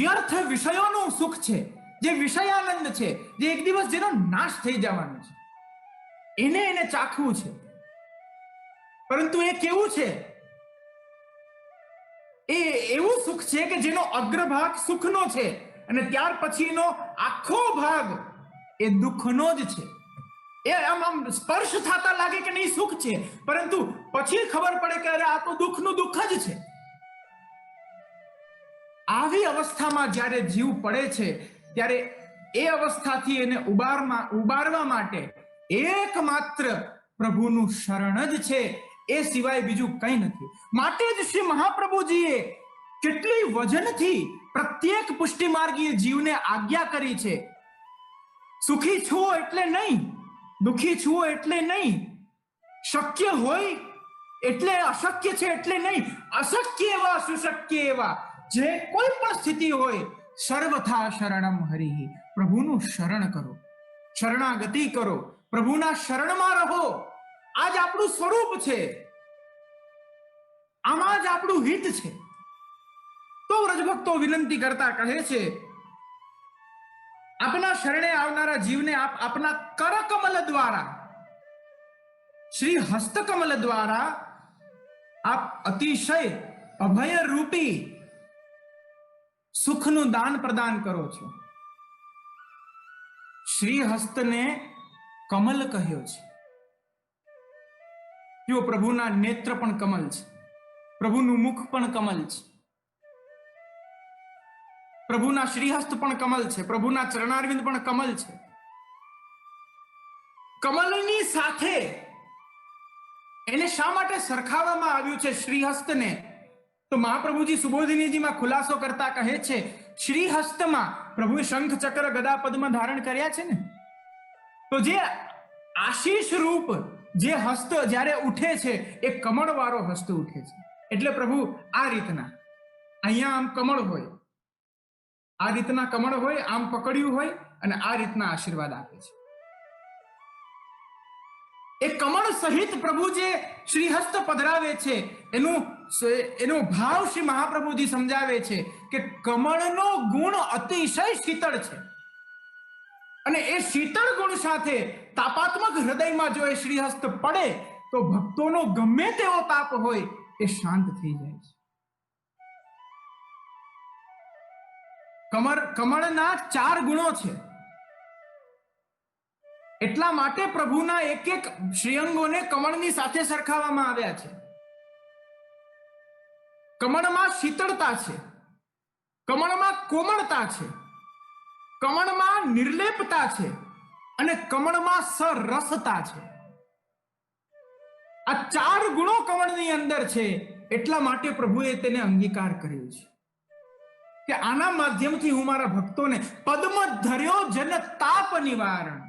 વ્યર્થ વિષયોનું સુખ છે, જે વિષયાનંદ છે, જે એક દિવસ જેનો નાશ થઈ જવાનો છે, એને ચાખવું છે. પરંતુ એ કેવું છે? એ એવું સુખ છે કે જેનો અગ્રભાગ સુખનો છે અને ત્યાર પછીનો આખો ભાગ એ દુઃખનો જ છે. એ આમ સ્પર્શ થતા લાગે કે નહીં સુખ છે, પરંતુ પછી ખબર પડે કે અરે આ તો દુઃખનું દુઃખ જ છે. આવી અવસ્થામાં જ્યારે જીવ પડે છે, ત્યારે એ અવસ્થાથી એને ઉબારવા માટે એકમાત્ર પ્રભુનું શરણ જ છે, એ સિવાય બીજું કંઈ નથી. માટે જ શ્રી મહાપ્રભુજીએ કેટલી વજનથી પ્રત્યેક પુષ્ટિ માર્ગીય જીવને આજ્ઞા કરી છે. સુખી છો એટલે નહીં, દુઃખી છો એટલે નહીં, શક્ય હોય એટલે અશક્ય છે એટલે નહીં, અશક્ય એવા સુશક્ય એવા જે કોઈ પણ સ્થિતિ હોય, સર્વથા શરણમ હરિ, પ્રભુનું શરણ કરો, શરણાગતિ કરો, પ્રભુના શરણમાં રહો. આ જ આપણું સ્વરૂપ છે, આમાં જ આપણું હિત છે. તો વ્રજભક્તો વિનંતી કરતા કહે છે, આપના શરણે આવનારા જીવને આપ આપના કરકમલ દ્વારા, શ્રી હસ્તકમલ દ્વારા આપ અતિશય અભય રૂપી સુખનું દાન પ્રદાન કરો છો. શ્રી હસ્તને કમલ કહ્યો છે. જો પ્રભુના નેત્ર પણ કમલ છે, પ્રભુનું મુખ પણ કમલ છે, પ્રભુના શ્રીહસ્ત પણ કમલ છે, પ્રભુના ચરણારવિંદ પણ કમલ છે. કમલની સાથે એને શા માટે સરખાવવામાં આવ્યું છે શ્રીહસ્તને? તો મહાપ્રભુજી સુબોધિનીજીમાં ખુલાસો કરતા કહે છે, શ્રીહસ્તમાં પ્રભુએ શંખ, ચક્ર, ગદા, પદ્મ ધારણ કર્યા છે ને, તો જે આશીષ રૂપ જે હસ્ત જ્યારે ઉઠે છે, એ કમળ વાળો હસ્ત ઉઠે છે. એટલે પ્રભુ આ રીતના અહીંયા આમ કમળ હોય, આ રીતના કમળ હોય, આમ પકડ્યું હોય અને આ રીતના આશીર્વાદ આપે છે. એ કમળ સહિત પ્રભુ જે શ્રીહસ્ત પધરાવે છે, એનો ભાવ શ્રી મહાપ્રભુજી સમજાવે છે કે કમળનો ગુણ અતિશય શીતળ છે અને એ શીતળ ગુણ સાથે તાપાત્મક હૃદયમાં જો એ શ્રીહસ્ત પડે તો તો ભક્તોનો ગમે તેવો તાપ હોય એ શાંત થઈ જાય છે. કમળના 4 ગુણો છે. એટલા માટે પ્રભુના એક એક શ્રીઅંગોને કમળની સાથે સરખાવવામાં આવ્યા છે. કમળમાં શીતળતા છે, કમળમાં કોમળતા છે, કમળમાં નિર્લેપતા છે અને કમળમાં સરસતા છે. આ 4 ગુણો કમળની અંદર છે. એટલા માટે પ્રભુએ તેને અંગીકાર કર્યો છે કે આના માધ્યમથી હું મારા ભક્તોને પદ્મ ધર્યો જન તાપ નિવારણ.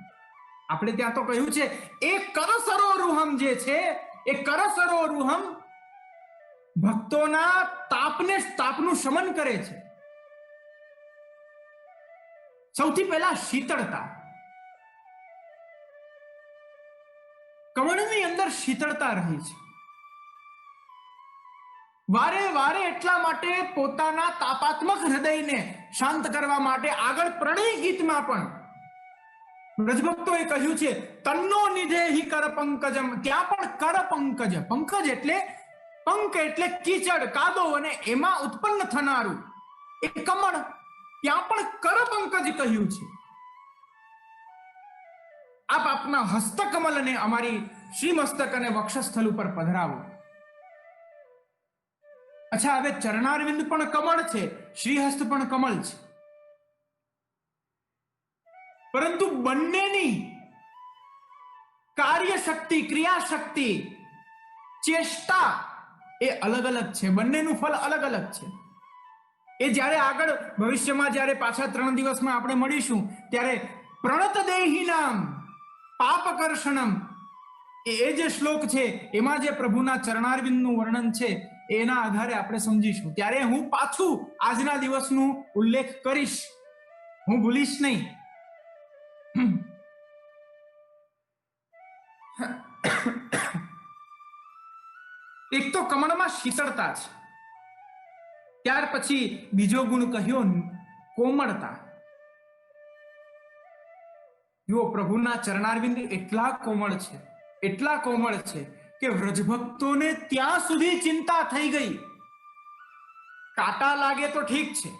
આપણે ત્યાં તો કહ્યું છે એ કરસરોરુહમ જે છે એ કરસરોરુહમ ભક્તોના તાપનું શમન કરે છે. સૌથી પહેલા શીતળતા. કમળની અંદર શીતળતા રહી છે. વારે વારે એટલા માટે પોતાના તાપાત્મક હૃદયને શાંત કરવા માટે આગળ પ્રણય ગીતમાં પણ વ્રજભક્તોએ કહ્યું છે તન્નો નિધેહિ કર પંકજમ. ત્યાં પણ કર પંકજ, પંકજ એટલે પંક એટલે કીચડ, કાદો અને એમાં ઉત્પન્ન થનારું એ કમળ. ત્યાં પણ કર પંકજ કહ્યું છે. આપ આપના હસ્તકમલને અમારી શ્રીમસ્તક અને વક્ષસ્થળ ઉપર પધરાવો. અચ્છા, હવે ચરણારવિંદ પણ કમળ છે, શ્રીહસ્ત પણ કમળ છે, પરંતુ બંનેની કાર્ય શક્તિ, ક્રિયા શક્તિ, ચેષ્ટા એ અલગ અલગ છે. બંનેનું ફળ અલગ અલગ છે. એ જ્યારે આગળ ભવિષ્યમાં જ્યારે પાછા 3 દિવસમાં આપણે મળીશું ત્યારે પ્રણત દેહિનામ પાપકર્ષણમ એ જે શ્લોક છે એમાં જે પ્રભુના ચરણારવિંદનું વર્ણન છે એના આધારે આપણે સમજીશું. ત્યારે હું પાછું આજના દિવસનું ઉલ્લેખ કરીશ, હું ભૂલીશ નહીં. એક તો કમળમાં શીતળતા છે. ત્યાર પછી બીજો ગુણ કહ્યો કોમળતા. જો પ્રભુના ચરણારવિંદ એટલા કોમળ છે, એટલા કોમળ છે કે વ્રજભક્તોને ત્યાં સુધી ચિંતા થઈ ગઈ. કાંટા લાગે તો ઠીક છે,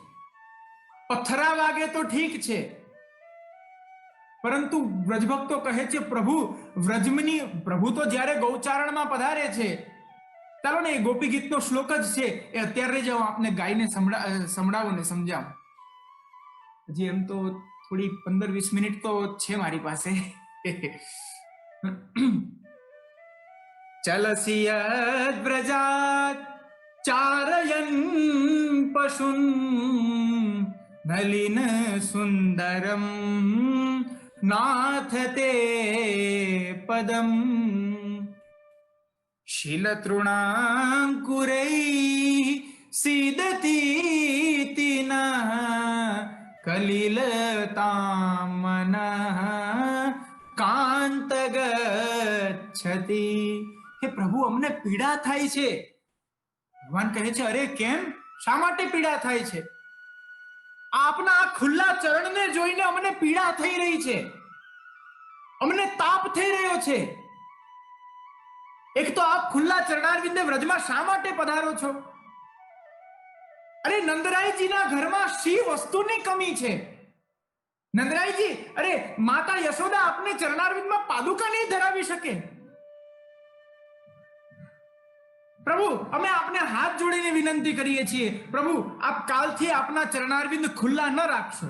પથ્થરા વાગે તો ઠીક છે, પરંતુ વ્રજભક્તો કહે છે પ્રભુ તો જ્યારે ગૌચારણમાં પધારે છે, ચાલો ને એ ગોપી ગીતનો શ્લોક જ છે એ અત્યારે જ આપને ગાઈને સંભળાવો ને સમજાવો. હજી એમ તો થોડી 15-20 મિનિટ તો છે મારી પાસે. ચલસિયદ વ્રજાત ચારયન પશુન નલિન સુંદરમ નાથ તે પદમ શીલતૃણાંકુરૈ સીદતીતિના કલિલતામનઃ કાંતગચ્છતિ. હે પ્રભુ, અમને પીડા થાય છે. ભગવાન કહે છે અરે કેમ, શા માટે પીડા થાય છે? આપના આ ખુલ્લા ચરણને જોઈને અમને પીડા થઈ રહી છે, અમને તાપ થઈ રહ્યો છે. એક તો આપ ખુલ્લા ચરણારવિંદે વ્રજમાં શા માટે પધારો છો? અરે નંદરાયજીના ઘરમાં શી વસ્તુની કમી છે? નંદરાયજી, અરે માતા યશોદા આપને ચરણારવિંદમાં પાદુકા નહીં ધરાવી શકે? પ્રભુ, અમે આપને હાથ જોડીને વિનંતી કરીએ છીએ, પ્રભુ આપ કાલથી આપના ચરણારવિંદ ખુલ્લા ન રાખશો.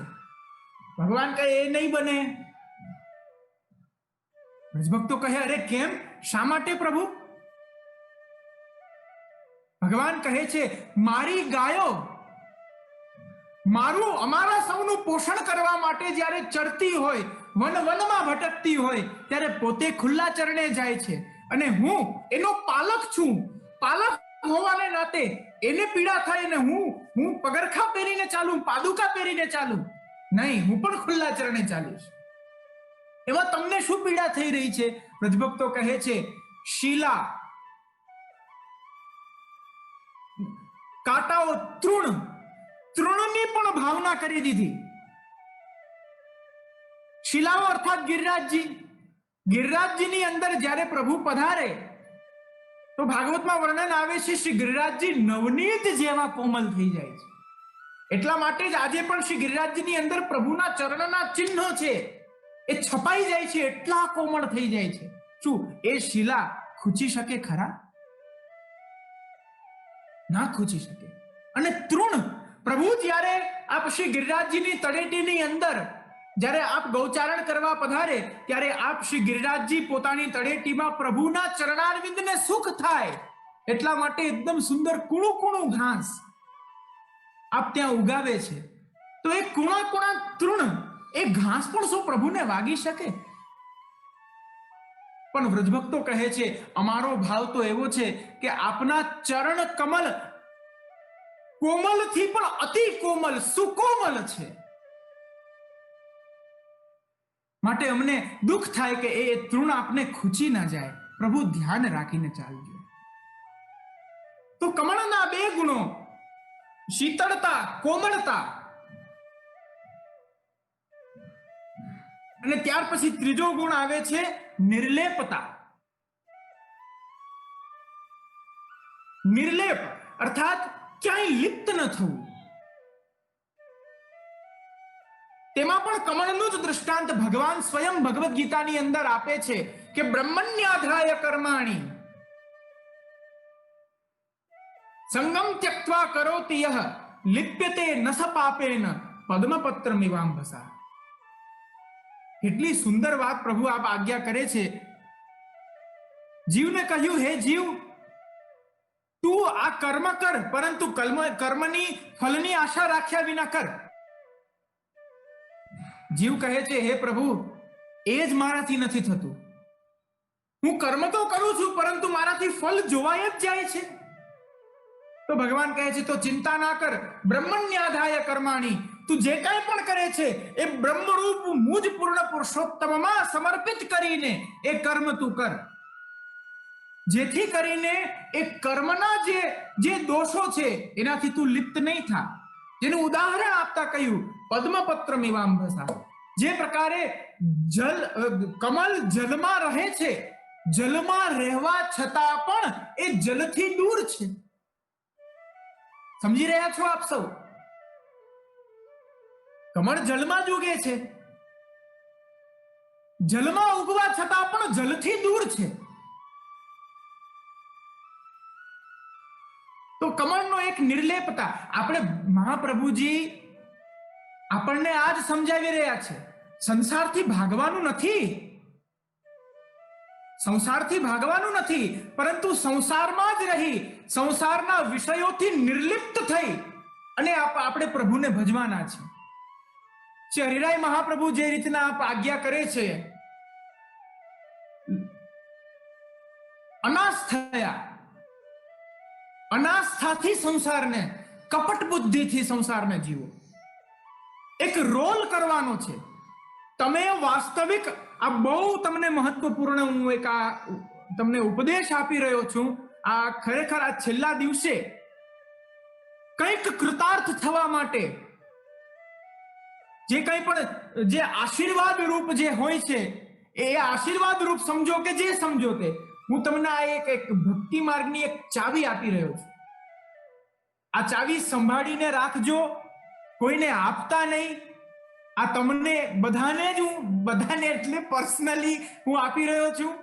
ભગવાન કહે એ નહીં બને. વ્રજભક્તો કહે અરે કેમ, શા માટે પ્રભુ? ભગવાન કહે છે મારી ગાયો અમારા સૌનું પોષણ કરવા માટે જ્યારે ચરતી હોય, વનમાં ભટકતી હોય ત્યારે પોતે ખુલ્લા ચરણે જાય છે અને હું એનો પાલક છું. પાલક હોવાને નાતે એને પીડા થાય અને હું પગરખા પહેરીને ચાલું, પાદુકા પહેરીને ચાલું? નહીં, હું પણ ખુલ્લા ચરણે ચાલીશ. એમાં તમને શું પીડા થઈ રહી છે? વ્રજભક્તો કહે છે શીલા, કાંટાઓ, તૃણની પણ ભાવના કરી દીધી. શિલાઓ અર્થાત ગિરિરાજજીની અંદર જ્યારે પ્રભુ પધારે તો ભાગવતમાં વર્ણન આવે છે શ્રી ગિરિરાજજી નવનીત જેવા કોમલ થઈ જાય છે. એટલા માટે જ આજે પણ શ્રી ગિરિરાજજીની અંદર પ્રભુના ચરણના ચિહ્નો છે એ છપાઈ જાય છે, એટલા કોમળ થઈ જાય છે. શું એ શિલા ખૂંચી શકે ખરા? ના ખૂંચી શકે. અને તૃણ પ્રભુ જ્યારે આપ શ્રી ગિરિરાજજીની તળેટીની અંદર જ્યારે આપ ગૌચારણ કરવા પધારે ત્યારે આપ શ્રી ગિરિરાજજી પોતાની તળેટીમાં પ્રભુના ચરણારવિંદને સુખ થાય એટલા માટે એકદમ સુંદર કુણું કુણું ઘાસ આપ ત્યાં ઉગાવે છે. તો એ કુણા કુણા તૃણ એ ઘાસ પણ શું પ્રભુને વાગી શકે? પણ વ્રજભક્તો કહે છે અમારો ભાવ તો એવો છે કે આપના ચરણ કમલ કોમલથી પણ અતિ કોમલ સુકોમલ છે, માટે અમને દુઃખ થાય કે એ તૃણ આપને ખૂંચી ના જાય. પ્રભુ ધ્યાન રાખીને ચાલજો. તો કમળના બે ગુણો, શીતળતા, કોમળતા, અને ત્યાર પછી ત્રીજો ગુણ આવે છે નિર્લેપતા. નિર્લેપ અર્થાત ક્યાંય લિપ્ત ન થવું. તેમાં પણ કમળનું જ દૃષ્ટાંત ભગવાન સ્વયં ભગવદ્ ગીતાની અંદર આપે છે કે બ્રહ્મણ્યાધ્રાય કર્માણી સંગમ ત્યક્ત્વા કરોતિ યહ લિપ્યતે નસ પાપેન પદ્મપત્રમિવાંભસા. કેટલી સુંદર વાત પ્રભુ આપ આજ્ઞા કરે છે. જીવને કહ્યું, હે જીવ, તું આ કર્મ કર, પરંતુ કર્મની ફલની આશા રાખ્યા વિના કર. જીવ કહે છે, હે પ્રભુ, એ જ મારાથી નથી થતું. હું કર્મ તો કરું છું પરંતુ મારાથી ફલ જોવાય જ જાય છે. તો ભગવાન કહે છે, તો ચિંતા ના કર, બ્રહ્મણ્યાધાય કર્માણી. તું જે કાંઈ પણ કરે છે એ બ્રહ્મરૂપ મુજ પૂર્ણ પુરુષોત્તમમાં સમર્પિત કરીને એ કર્મ તું કર, જેથી કરીને એ કર્મના જે દોષો છે એનાથી તું લિપ્ત નહીં થા. જેનું ઉદાહરણ આપતા કહ્યું પદ્મપત્રમિવાંભસા. જે પ્રકારે કમલ જલમાં રહે છે, જલમાં રહેવા છતાં પણ એ જલથી દૂર છે. સમજી રહ્યા છો આપ સૌ? કમળ જલમાં જ ઉગે છે, જલમાં ઉગવા છતાં પણ જલથી દૂર છે. તો કમળનો એક નિર્લેપતા. આપણે મહાપ્રભુજી આપણને આજ સમજાવી રહ્યા છે, સંસારથી ભાગવાનું નથી, સંસારથી ભાગવાનું નથી, પરંતુ સંસારમાં જ રહી સંસારના વિષયોથી નિર્લિપ્ત થઈ અને આપણે પ્રભુને ભજવાના છે. શ્રી હરિરાય મહાપ્રભુ જે રીતના આપ આજ્ઞા કરે છે, અનાસ્થાથી સંસારને, કપટ બુદ્ધિથી સંસારને જીવો. એક રોલ કરવાનો છે. તમે વાસ્તવિક, આ બહુ તમને મહત્વપૂર્ણ હું એક આ તમને ઉપદેશ આપી રહ્યો છું. આ ખરેખર આ છેલ્લા દિવસે કંઈક કૃતાર્થ થવા માટે જે કંઈ પણ જે આશીર્વાદ રૂપ જે હોય છે એ આશીર્વાદ રૂપ સમજો કે જે સમજો તે, હું તમને આ એક ભક્તિ માર્ગની એક ચાવી આપી રહ્યો છું. આ ચાવી સંભાળીને રાખજો, કોઈને આપતા નહીં. આ તમને બધાને જ હું એટલે પર્સનલી હું આપી રહ્યો છું.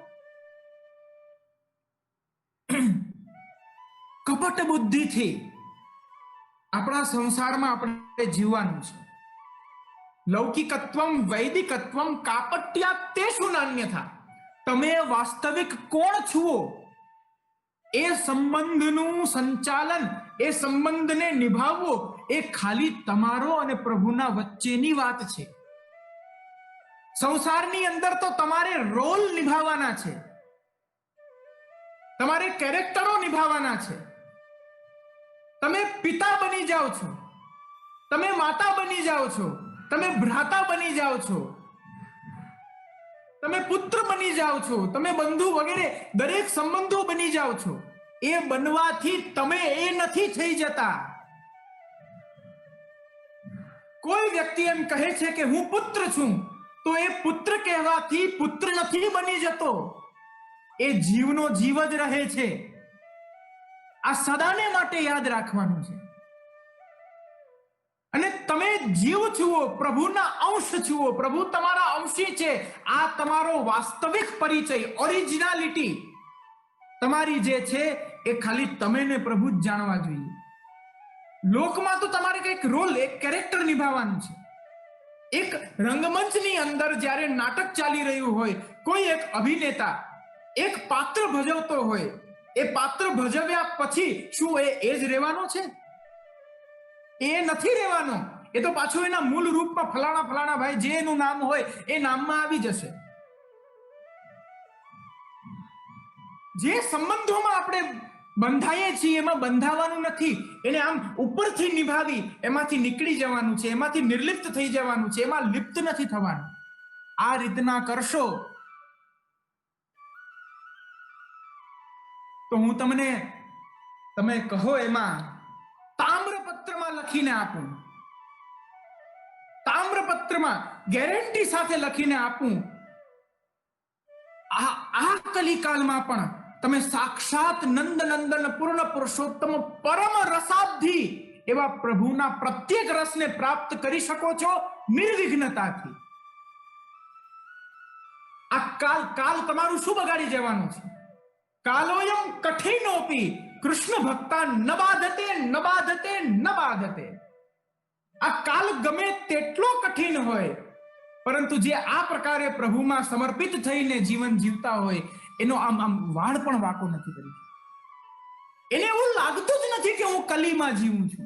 કપટ બુદ્ધિથી આપણા સંસારમાં આપણે જીવવાનું છે. લૌકિકત્વમ વૈદિકત્વમ કાપટ્યા તેષુ નાન્યથા. તમે વાસ્તવિક કોણ છો એ સંબંધનું સંચાલન, એ સંબંધને નિભાવવો એ ખાલી તમારો અને પ્રભુના વચ્ચેની વાત છે. સંસારની અંદર તો તમારે રોલ નિભાવવાના છે, તમારે કેરેક્ટરો નિભાવવાના છે. તમે પિતા બની જાઓ છો, તમે માતા બની જાઓ છો, તમે ભ્રાતા બની જાઓ છો, તમે પુત્ર બની જાઓ છો, તમે બંધુ વગેરે દરેક સંબંધો બની જાઓ છો. એ બનવાથી તમે એ નથી થઈ જતા. કોઈ વ્યક્તિ એમ કહે છે કે હું પુત્ર છું, તો એ પુત્ર કહેવાથી પુત્ર નથી બની જતો. એ જીવનો જીવ જ રહે છે. આ સદાને માટે યાદ રાખવાનું છે. અને તમે જીવ છો, પ્રભુના અંશ છો, પ્રભુ તમારા અંશી છે. આ તમારો વાસ્તવિક પરિચય, ઓરિજિનાલિટી તમારી જે છે એ ખાલી તમે ને પ્રભુ જ જાણવા જોઈએ. લોકમાં તો તમારે કંઈક રોલ, એક કેરેક્ટર નિભાવવાનું છે. એક રંગમંચની અંદર જ્યારે નાટક ચાલી રહ્યું હોય, કોઈ એક અભિનેતા એક પાત્ર ભજવતો હોય, એ પાત્ર ભજવ્યા પછી શું એ જ રહેવાનો છે? એ નથી રહેવાનો. એ તો પાછું એના મૂળ રૂપમાં ફલાણા ફલાણા ભાઈ જે એનું નામ હોય એ નામમાં આવી જશે. જે સંબંધોમાં આપણે બંધાઈએ છીએ એમાં બંધાવાનું નથી. એને આમ ઉપરથી નિભાવી એમાંથી નીકળી જવાનું છે, એમાંથી નિર્લિપ્ત થઈ જવાનું છે, એમાં લિપ્ત નથી થવાનું. આ રીતના કરશો તો હું તમને, તમે કહો એમાં તામ્રપત્રમાં લખીને આપું, તામ્રપત્રમાં ગેરંટી સાથે લખીને આપું. આ કલિકાલમાં પણ તમે સાક્ષાત નંદનંદન પૂર્ણ પુરુષોત્તમ પરમ રસાબ્ધી એવા પ્રભુના પ્રત્યેક રસને પ્રાપ્ત કરી શકો છો નિર્વિઘ્નતાથી. આ કાલ તમારું શું બગાડી જવાનું છે? કાલોયમ કઠિનોપી કૃષ્ણ ભક્તા ન બાધતે ન બાધતે ન બાધતે. આ કાલ ગમે તેટલો કઠિન હોય, પરંતુ જે આ પ્રકારે પ્રભુમાં સમર્પિત થઈને જીવન જીવતા હોય એનો આમ વાળ પણ વાંકો નથી કરી. એને એવું લાગતું જ નથી કે હું કલીમાં જીવું છું.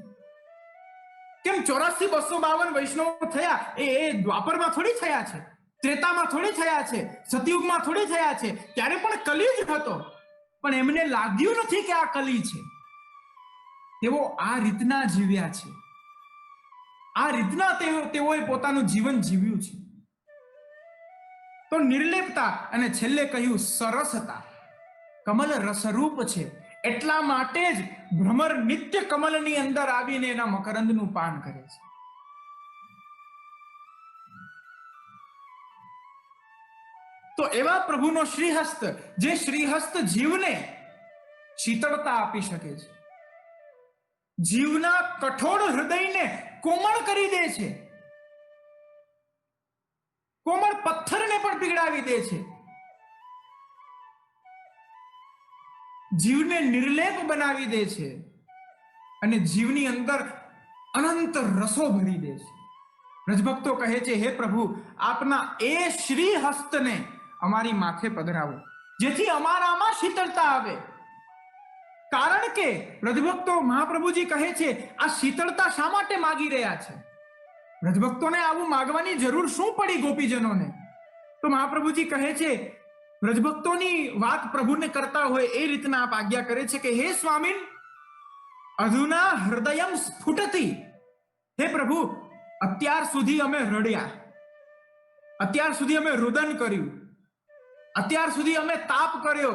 કેમ 84,252 વૈષ્ણવ થયા એ દ્વાપરમાં થોડી થયા છે, ત્રેતામાં થોડી થયા છે, સતયુગમાં થોડી થયા છે. ત્યારે પણ કલી જ હતો, પણ એમને લાગ્યું નથી કે આ કલી છે. તેઓ આ રીતના જીવ્યા છે, આ રીતના તેઓએ પોતાનું જીવન જીવ્યું છે. તો નિર્લેપતા, અને છેલ્લે કહ્યું સરસતા, કમલ રસરૂપ છે. એટલા માટે જ ભ્રમર નિત્ય કમલની અંદર આવીને એના મકરંદનું પાન કરે છે. તો એવા પ્રભુનો શ્રીહસ્ત, જે શ્રીહસ્ત જીવને શીતળતા આપી શકે છે, જીવના કઠોળ હૃદયને કોમળ કરી દે છે, કોમળ પથ્થરને પણ પીગળાવી દે છે, જીવને નિર્લેપ બનાવી દે છે, અને જીવની અંદર અનંત રસો ભરી દે છે. રજભક્તો કહે છે, હે પ્રભુ, આપના એ શ્રી હસ્તને અમારી માથે પધરાવો, જેથી અમારામાં શીતળતા આવે. કારણ કે રજભક્તો, મહાપ્રભુજી કહે છે, આ શીતળતા શા માટે માગી રહ્યા છે? રજભક્તોને આવું માગવાની જરૂર શું પડી ગોપીજનોને? તો મહાપ્રભુજી કહે છે, રજભક્તોની વાત પ્રભુને કરતા હોય એ રીતના આપ આજ્ઞા કરે છે કે હે સ્વામી, અધુના હૃદયમ સ્ફુટતી. હે પ્રભુ, અત્યાર સુધી અમે રડ્યા, અત્યાર સુધી અમે રુદન કર્યું, અત્યાર સુધી અમે તાપ કર્યો,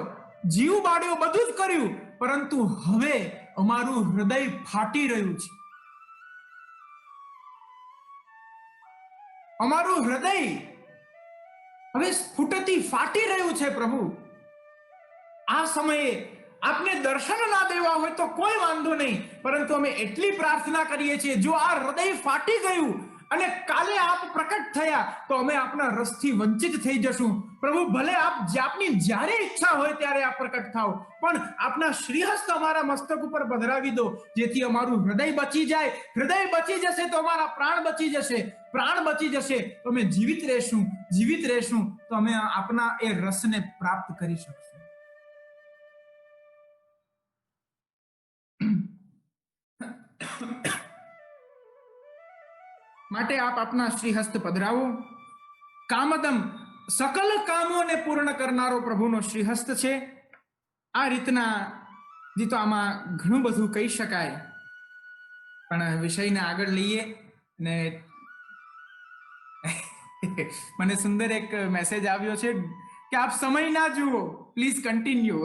જીવ બાળ્યો, બધું જ કર્યું, પરંતુ હવે અમારું હૃદય ફાટી રહ્યું છે. અમારું હૃદય હવે સ્ફુટતી ફાટી રહ્યું છે. પ્રભુ, આ સમયે આપને દર્શન ના દેવા હોય તો કોઈ વાંધો નહીં, પરંતુ અમે એટલી પ્રાર્થના કરીએ છીએ, જો આ હૃદય ફાટી ગયું અને કાલે આપ પ્રકટ થયા તો અમે આપના રસથી વંચિત થઈ જશું. પ્રભુ, ભલે આપની જ્યારે ઈચ્છા હોય ત્યારે આપ પ્રકટ થાઓ, પણ આપના શ્રીહસ્ત અમારા મસ્તક ઉપર પધરાવી દો, જેથી અમારું હૃદય બચી જાય. હૃદય બચી જશે તો અમારા પ્રાણ બચી જશે, પ્રાણ બચી જશે તો અમે જીવિત રહેશું, જીવિત રહેશું તો અમે આપના એ રસને પ્રાપ્ત કરી શકશું. માટે આપ આપના શ્રીહસ્ત પધરાવો. કામદમ, સકલ કામોને પૂર્ણ કરનારો પ્રભુનો શ્રીહસ્ત છે. આ રીતના જી તો આમાં ઘણું બધું કહી શકાય, પણ વિષયને આગળ લઈએ. ને મને સુંદર એક મેસેજ આવ્યો છે કે આપ સમય ના જુઓ, પ્લીઝ કન્ટિન્યુ.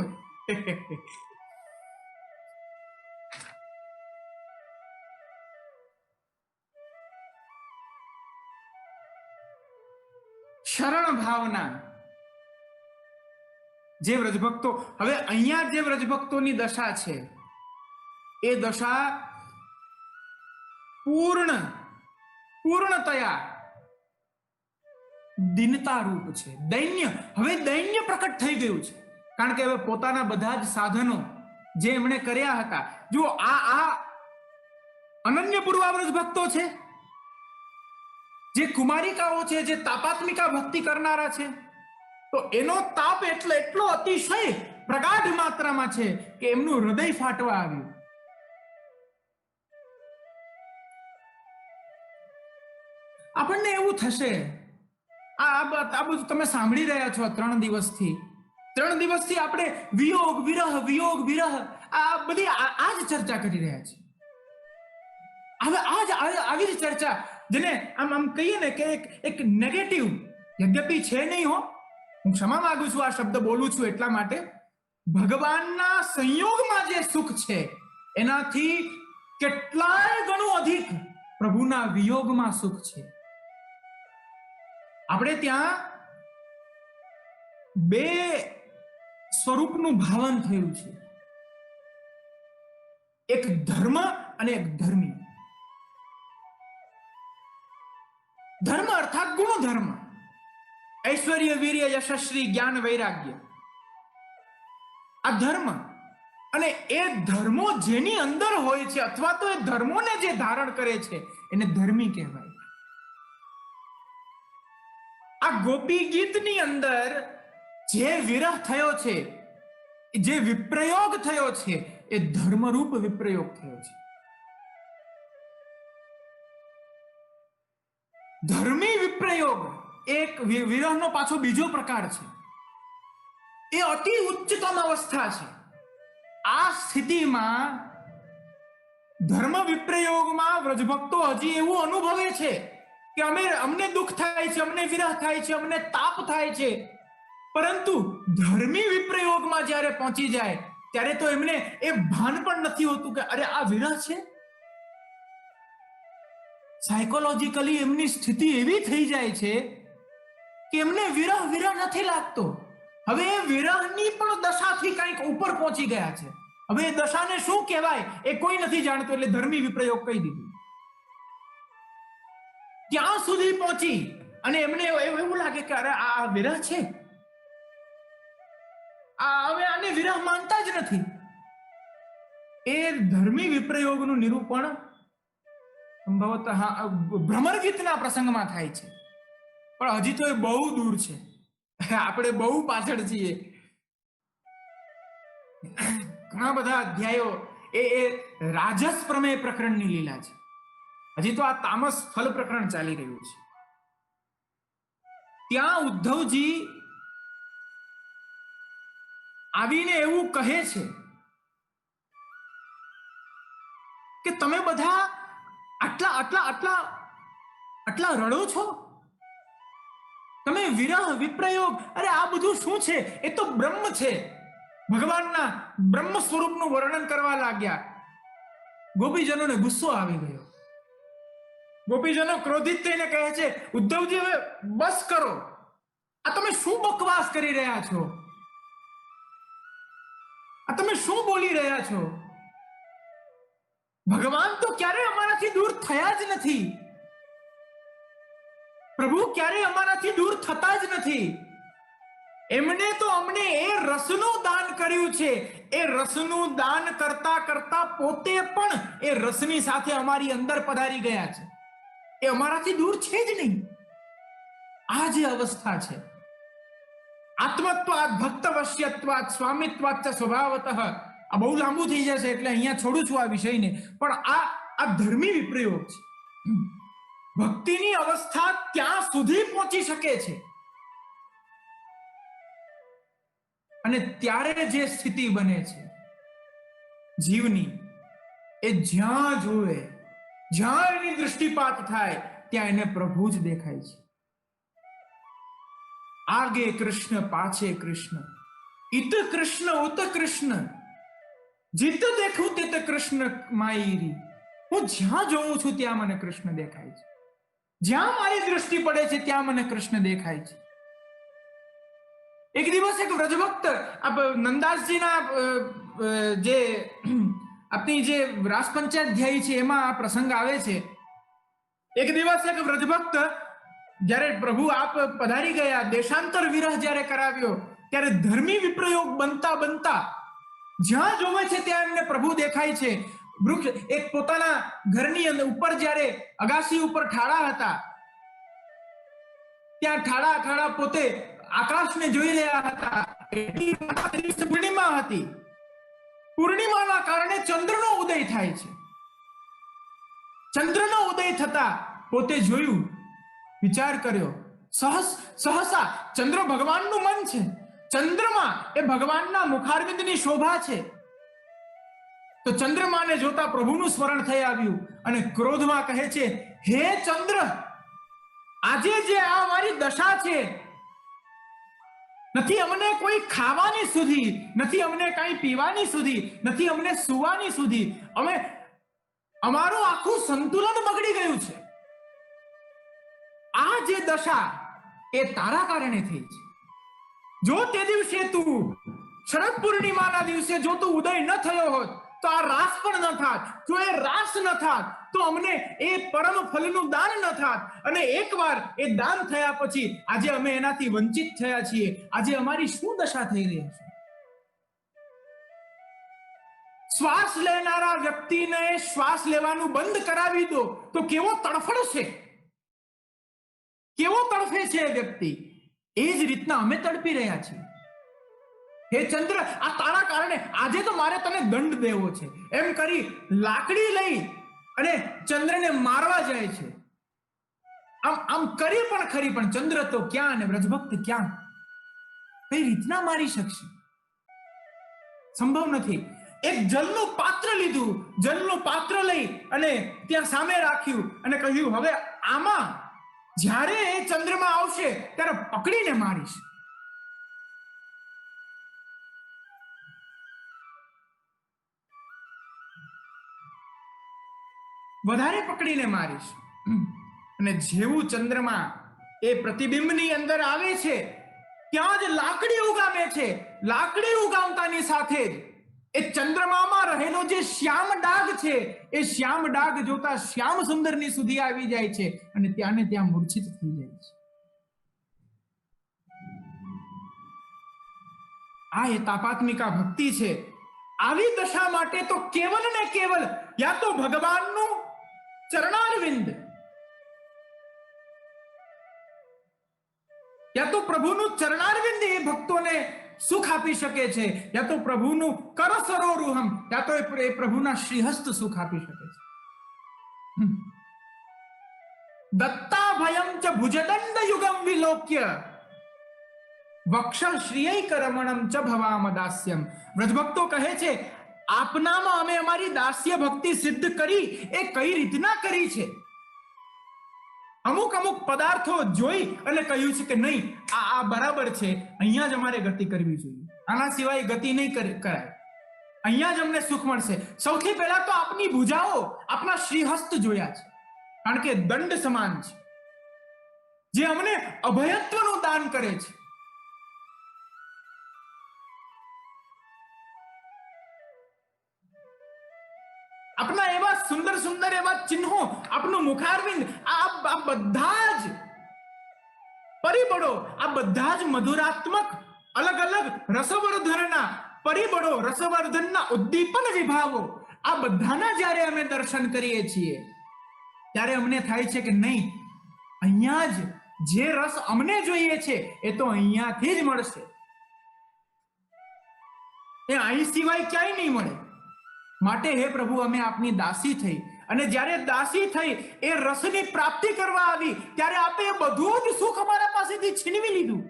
શરણ ભાવના, જે વ્રજભક્તો, હવે અહીંયા જે વ્રજભક્તોની દશા છે એ દશા પૂર્ણતયા દીનતા રૂપ છે, દૈન્ય. હવે દૈન્ય પ્રકટ થઈ ગયું છે, કારણ કે હવે પોતાના બધા જ સાધનો જે એમણે કર્યા હતા, જો આ અનન્ય પૂર્વાવ્રજ ભક્તો છે, જે કુમારિકાઓ છે, જે તાપાત્મિકા ભક્તિ કરનારા છે, તો એનો તાપ એટલો અતિશય પ્રગાઢ માત્રામાં છે કે એમનું હૃદય ફાટવા આવ્યું. આપણને એવું થશે, આ બધું તમે સાંભળી રહ્યા છો 3 દિવસથી આપણે વિયોગ વિરહ આ બધી આ જ ચર્ચા કરી રહ્યા છીએ. હવે આવી જ ચર્ચા, જેને આમ કહીએ ને કે એક નેગેટિવ, યદ્યપી છે નહીં હો, હું ક્ષમા માંગુ છું આ શબ્દ બોલું છું એટલા માટે, ભગવાનના સંયોગમાં જે સુખ છે એનાથી કેટલાય ગણું અધિક પ્રભુના વિયોગમાં સુખ છે. આપણે ત્યાં બે સ્વરૂપનું ભાવન થયું છે, એક ધર્મ અને એક ધર્મી. ધર્મ અર્થાત ગુણધર્મ, ઐશ્વર્ય, વીર્ય, યશસ્વી, જ્ઞાન, વૈરાગ્ય, આ ધર્મ. અને એ ધર્મો જેની અંદર હોય છે, અથવા તો એ ધર્મોને જે ધારણ કરે છે, એને ધર્મી કહેવાય. આ ગોપી ગીતની અંદર જે વિરહ થયો છે, જે વિપ્રયોગ થયો છે, એ ધર્મરૂપ વિપ્રયોગ થયો છે. ધર્મી વિપ્રયોગ એક વિરહનો પાછો બીજો પ્રકાર છે. એ અતિ ઉચ્ચતમ અવસ્થા છે. આ સ્થિતિમાં ધર્મ વિપ્રયોગમાં વ્રજભક્તો હજી એવું અનુભવે છે કે અમને દુઃખ થાય છે, અમને વિરહ થાય છે, અમને તાપ થાય છે, પરંતુ ધર્મી વિપ્રયોગમાં જ્યારે પહોંચી જાય ત્યારે તો એમને એ ભાન પણ નથી હોતું કે અરે આ વિરહ છે. સાયકોલોજીકલી એમની સ્થિતિ એવી થઈ જાય છે કે એમને વિરહ નથી લાગતો. હવે એ વિરહની પણ દશાથી કંઈક ઉપર પહોંચી ગયા છે. હવે એ દશાને શું કહેવાય એ કોઈ નથી જાણતો, એટલે ધર્મી વિપ્રયોગ કહી દીધું. ત્યાં સુધી પહોંચી અને એમને એવું લાગે કે અરે આ વિરહ છે, હવે આને વિરહ માનતા જ નથી. એ ધર્મી વિપ્રયોગનું નિરૂપણ સંભવતઃ ભ્રમર ગીતના પ્રસંગમાં થાય છે, પણ હજી તો એ બહુ દૂર છે, આપણે બહુ પાછળ છીએ. ઘણા બધા અધ્યાયો એ રાજસ પ્રમેય પ્રકરણની લીલા છે. હજી તો આ તામસ ફલ પ્રકરણ ચાલી રહ્યું છે. ત્યાં ઉદ્ધવજી આવીને એવું કહે છે કે તમે બધા આટલા રડો છો, તમે વિરહ વિપ્રયોગ, અરે આ બધું શું છે? એ તો બ્રહ્મ છે. ભગવાનના બ્રહ્મ સ્વરૂપનું વર્ણન કરવા લાગ્યા. ગોપીજનોને ગુસ્સો આવી ગયો. ગોપીજનો ક્રોધિત થઈને કહે છે, ઉદ્ધવજી હવે બસ કરો, આ તમે શું બકવાસ કરી રહ્યા છો? આ તમે શું બોલી રહ્યા છો? ભગવાન તો ક્યારે અમારાથી દૂર થયા જ નથી. પ્રભુ ક્યારે અમારાથી દૂર થતા જ નથી. એમને તો અમને એ રસનું દાન કર્યું છે. એ રસનું દાન કરતા કરતા પોતે પણ એ રસની સાથે અમારી અંદર પધારી ગયા છે. એ અમારાથી દૂર છે જ નહીં. આ જે અવસ્થા છે, આત્મત્વાદ, ભક્તવશ્યત્વાદ, સ્વામિત્વાદ સ્વભાવતઃ, આ બહુ લાંબુ થઈ જશે એટલે અહીંયા છોડું છું આ વિષયને, પણ આ ધર્મી વિપ્રયોગ છે. ભક્તિની અવસ્થા ત્યાં સુધી પહોંચી શકે છે. અને ત્યારે જે સ્થિતિ બને છે જીવની, એ જ્યાં જોવે, જ્યાં એની દૃષ્ટિપાત થાય ત્યાં એને પ્રભુ જ દેખાય છે. આગે કૃષ્ણ, પાછે કૃષ્ણ, ઇત કૃષ્ણ ઉત કૃષ્ણ, જીત દેખું તિત કૃષ્ણ માયરી. હું જ્યાં જોઉં છું ત્યાં મને કૃષ્ણ દેખાય છે. જ્યાં મારી દૃષ્ટિ પડે છે ત્યાં મને કૃષ્ણ દેખાય છે. એક દિવસ એક વ્રજભક્ત નંદાસજીના જે આપની જે રાસ પંચાધ્યાયી છે એમાં આ પ્રસંગ આવે છે. એક દિવસ એક વ્રજભક્ત જ્યારે પ્રભુ આપ પધારી ગયા, દેશાંતર વિરહ જ્યારે કરાવ્યો, ત્યારે ધર્મી વિપ્રયોગ બનતા બનતા જ્યાં જોવે છે ત્યાં એમને પ્રભુ દેખાય છે. વૃક્ષ એક પોતાના ઘરની અંદર ઉપર જ્યારે અગાસી ઉપર ઠાળા હતા, ત્યાં ઠાળા ઠાળા પોતે આકાશને જોઈ રહ્યા હતા. પૂર્ણિમા હતી. પૂર્ણિમાના કારણે ચંદ્રનો ઉદય થાય છે. ચંદ્રનો ઉદય થતા પોતે જોયું, વિચાર કર્યો, સહસા ચંદ્ર ભગવાનનું મન છે. ચંદ્રમા એ ભગવાનના મુખારવિંદની શોભા છે. તો ચંદ્રમાને જોતા પ્રભુનું સ્મરણ થઈ આવ્યું અને ક્રોધમાં કહે છે, હે ચંદ્ર, આજે જે આ મારી દશા છે, નથી અમને કોઈ ખાવાની સુધી, નથી અમને કઈ પીવાની સુધી, નથી અમને સુવાની સુધી, અમારું આખું સંતુલન બગડી ગયું છે. આ જે દશા એ તારા કારણે થઈ છે. જો તે દિવસે તું શરદ પૂર્ણિમાના દિવસે જો તું ઉદય ન થયો હોત તો આ રાસ પણ ન થાત. જો એ રાસ ન થાત તો અમને એ પરમ ફલનું દાન ન થાત. અને એકવાર એ દાન થયા પછી આજે અમે એનાથી વંચિત થયા છીએ. આજે અમારી શું દશા થઈ રહી છે? શ્વાસ લેનારા વ્યક્તિને શ્વાસ લેવાનું બંધ કરાવી દો તો કેવો તડફડશે, કેવો તડફે છે એ વ્યક્તિ. એ જ રીતના અમે તડપી રહ્યા છીએ. હે ચંદ્ર, આ તારા કારણે આજે તો મારે તને દંડ દેવો છે. એમ કરી લાકડી લઈ અને ચંદ્રને મારવા જાય છે. આમ કરી પણ ખરી, પણ ચંદ્ર તો ક્યાં અને વ્રજભક્ત ક્યાં? કઈ રીતના મારી શકશે? સંભવ નથી. એક જલનું પાત્ર લીધું, જલનું પાત્ર લઈ અને ત્યાં સામે રાખ્યું અને કહ્યું, હવે આમાં જ્યારે એ ચંદ્રમાં આવશે ત્યારે પકડીને મારીશ. વધારે પકડીને મારીશ. અને જેવું ચંદ્રમાં એ પ્રતિબિંબની અંદર આવે છે ત્યાં જ લાકડી ઉગામે છે. લાકડી ઉગામતાની સાથે જ એ ચંદ્રમામાં રહેલો જે શ્યામ ડાઘ છે એ શ્યામ ડાઘ જોતા શ્યામ સુંદરની સુધી આવી જાય છે અને ત્યાંને ત્યાં મૂર્છિત થઈ જાય છે. આ એ તાપાત્મિકા ભક્તિ છે. આવી દશા માટે તો કેવલ ને કેવલ યા તો ભગવાનનું ચરણારવિંદ, યા તો પ્રભુનું ચરણારવિંદ એ ભક્તોને સુખ આપી શકે છે, યા તો પ્રભુનું કરસરોરુહમ, યા તો એ પ્રભુના શ્રીહસ્ત સુખ આપી શકે છે. દત્તા ભયમ ચ ભુજદંડ યુગમ વિલોક્ય વક્ષ શ્રીયૈક રમણમ ચ ભવામ દાસ્યમ. વ્રજભક્તો કહે છે, આપનામાં અમે અમારી દાસ્ય ભક્તિ સિદ્ધ કરી એ કઈ રીતના કરી છે? અમુક અમુક પદાર્થો જોઈ અને કહ્યું છે કે નહીં, આ બરાબર છે, અહીંયા જ અમારે ગતિ કરવી જોઈએ, આના સિવાય ગતિ નહીં કરાય, અહીંયા જ અમને સુખ મળશે. સૌથી પહેલા તો આપની ભુજાઓ, આપના શ્રીહસ્ત જોયા છે, કારણ કે દંડ સમાન છે, જે અમને અભયત્વનું દાન કરે છે. આપના એવા સુંદર સુંદર એવા ચિહ્નો, આપનું મુખારવિંદ, આ બધા જ પરિબળો, આ બધા જ મધુરાત્મક અલગ અલગ રસવર્ધનના પરિબળો, રસવર્ધનના ઉદ્દીપન વિભાવો, આ બધાના જ્યારે અમે દર્શન કરીએ છીએ ત્યારે અમને થાય છે કે નહીં, અહીંયા જ જે રસ અમને જોઈએ છે એ તો અહીંયાથી જ મળશે, એ અહીં સિવાય ક્યાંય નહીં મળે. માટે હે પ્રભુ, અમે આપની દાસી થઈ અને જ્યારે દાસી થઈ એ રસની પ્રાપ્તિ કરવા આવી ત્યારે આપે બધું જ સુખ અમારા પાસેથી છીનવી લીધું.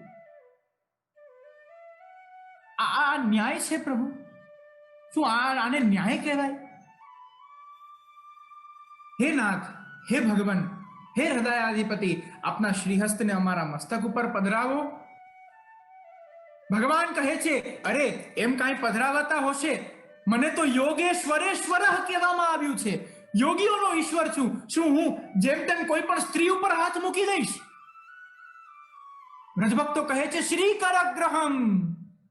આ ન્યાય છે પ્રભુ? શું આને ન્યાય કહેવાય? હે નાથ, હે ભગવાન, હે હૃદયાધિપતિ, આપના શ્રીહસ્તને અમારા મસ્તક ઉપર પધરાવો. ભગવાન કહે છે, અરે એમ કાંઈ પધરાવતા હશે, મને તો યોગેશ્વરેશ્વર કહેવામાં આવ્યું છે, યોગીઓનો ઈશ્વર છું. શું હું જેમ તેમ કોઈ પણ સ્ત્રી ઉપર હાથ મૂકી દઈશ? વ્રજભક્તો કહે છે, શ્રી કરગ્રહમ,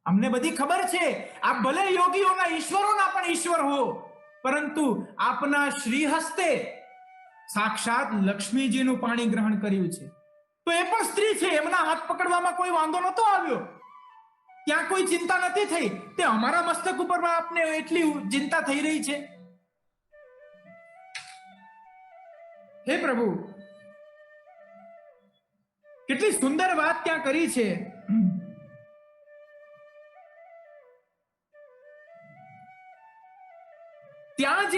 અમને બધી ખબર છે, આપ ભલે યોગીઓના ઈશ્વરોના પણ ઈશ્વર હો, પરંતુ આપના શ્રી હસ્તે સાક્ષાત લક્ષ્મીજીનું પાણી ગ્રહણ કર્યું છે. તો એ પણ સ્ત્રી છે, એમના હાથ પકડવામાં કોઈ વાંધો નતો આવ્યો, ત્યાં કોઈ ચિંતા નથી થઈ. તે અમારા મસ્તક ઉપર આપને એટલી ચિંતા થઈ રહી છે. હે પ્રભુ, કેટલી સુંદર વાત ત્યાં કરી છે. ત્યાં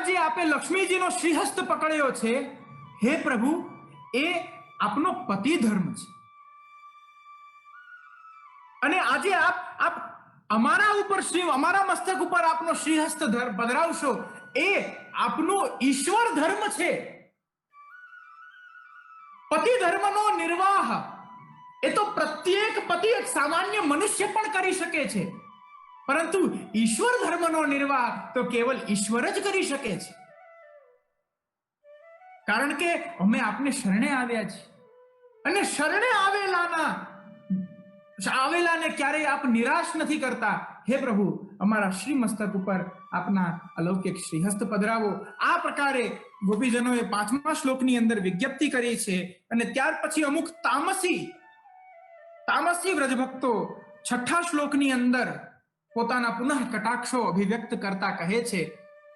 જે આપે લક્ષ્મીજીનો શ્રીહસ્ત પકડ્યો છે, હે પ્રભુ, એ આપનો પતિ ધર્મ છે. અને આજે આપ અમારા ઉપર અમારા મસ્તક ઉપર આપનો શ્રીહસ્ત પધરાવશો, એ આપનો ઈશ્વર ધર્મ છે. પતિ ધર્મનો નિર્વાહ એ તો પ્રત્યેક પતિ એક સામાન્ય મનુષ્ય પણ કરી શકે છે, પરંતુ ઈશ્વર ધર્મનો નિર્વાહ તો કેવલ ઈશ્વર જ કરી શકે છે. કારણ કે અમે આપને શરણે આવ્યા છીએ, અને શરણે આવેલાને ક્યારેય આપ નિરાશ નથી કરતા. હે પ્રભુ, અમારા શ્રી મસ્તક ઉપર આપના અલૌકિક શ્રીહસ્ત પધરાવો. આ પ્રકારે ગોપીજનોએ 5મા શ્લોકની અંદર વિજ્ઞપ્તિ કરી છે. અને ત્યાર પછી અમુક તામસી વ્રજભક્તો 6ઠા શ્લોકની અંદર પોતાના પુનઃ કટાક્ષો અભિવ્યક્ત કરતા કહે છે,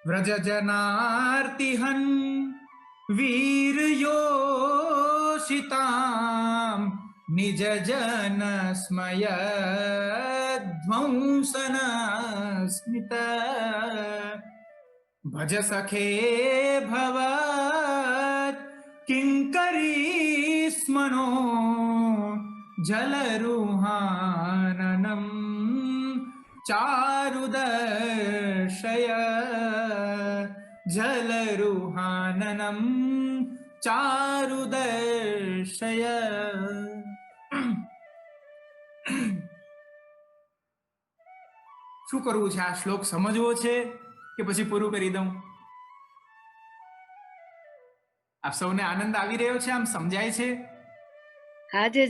વ્રજ જનાર્તિહન વીર્યોષિતામ નિજ જન સ્મય ધ્વંસન સ્મિત ભજ સખે ભવત કિંકરી સ્મનો જલરુહાનનમ ચારુદર્શય જલરુહાનનમ ચારુદર્શય. શું કરવું છે? આ શ્લોક સમજવો છે કે પછી પૂરું કરી દઉં? આપ સૌને આનંદ આવી રહ્યો છે? આમ સમજાય છે? હા જે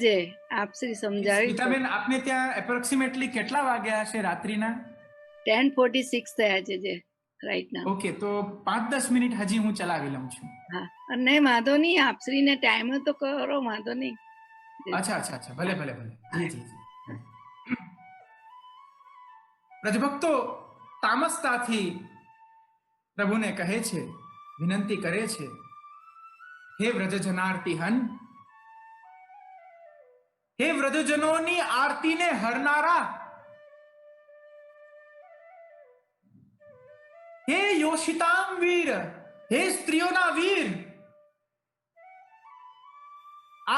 આપ શ્રી સમજાવી. સ્મિતાબેન, આપને ત્યાં એપ્રોક્સિમેટલી કેટલા વાગ્યા હશે રાત્રિના? 10:46 થયા છે રાઈટ નાઉ. ઓકે, તો 5-10 મિનિટ હજી હું ચલાવી લઉં છું. હા, અને વાંધો નહીં, આપશ્રીને ટાઈમ તો કરો, વાંધો નહીં. અચ્છા, ભલે. જી. વ્રજભક્તો તામસતાથી પ્રભુને કહે છે, વિનંતી કરે છે, હે વ્રજ જનાર્તિ હન, હે વ્રજજનોની આરતીને હરનારા, હે યોષિતામ વીર, હે સ્ત્રીઓના વીર,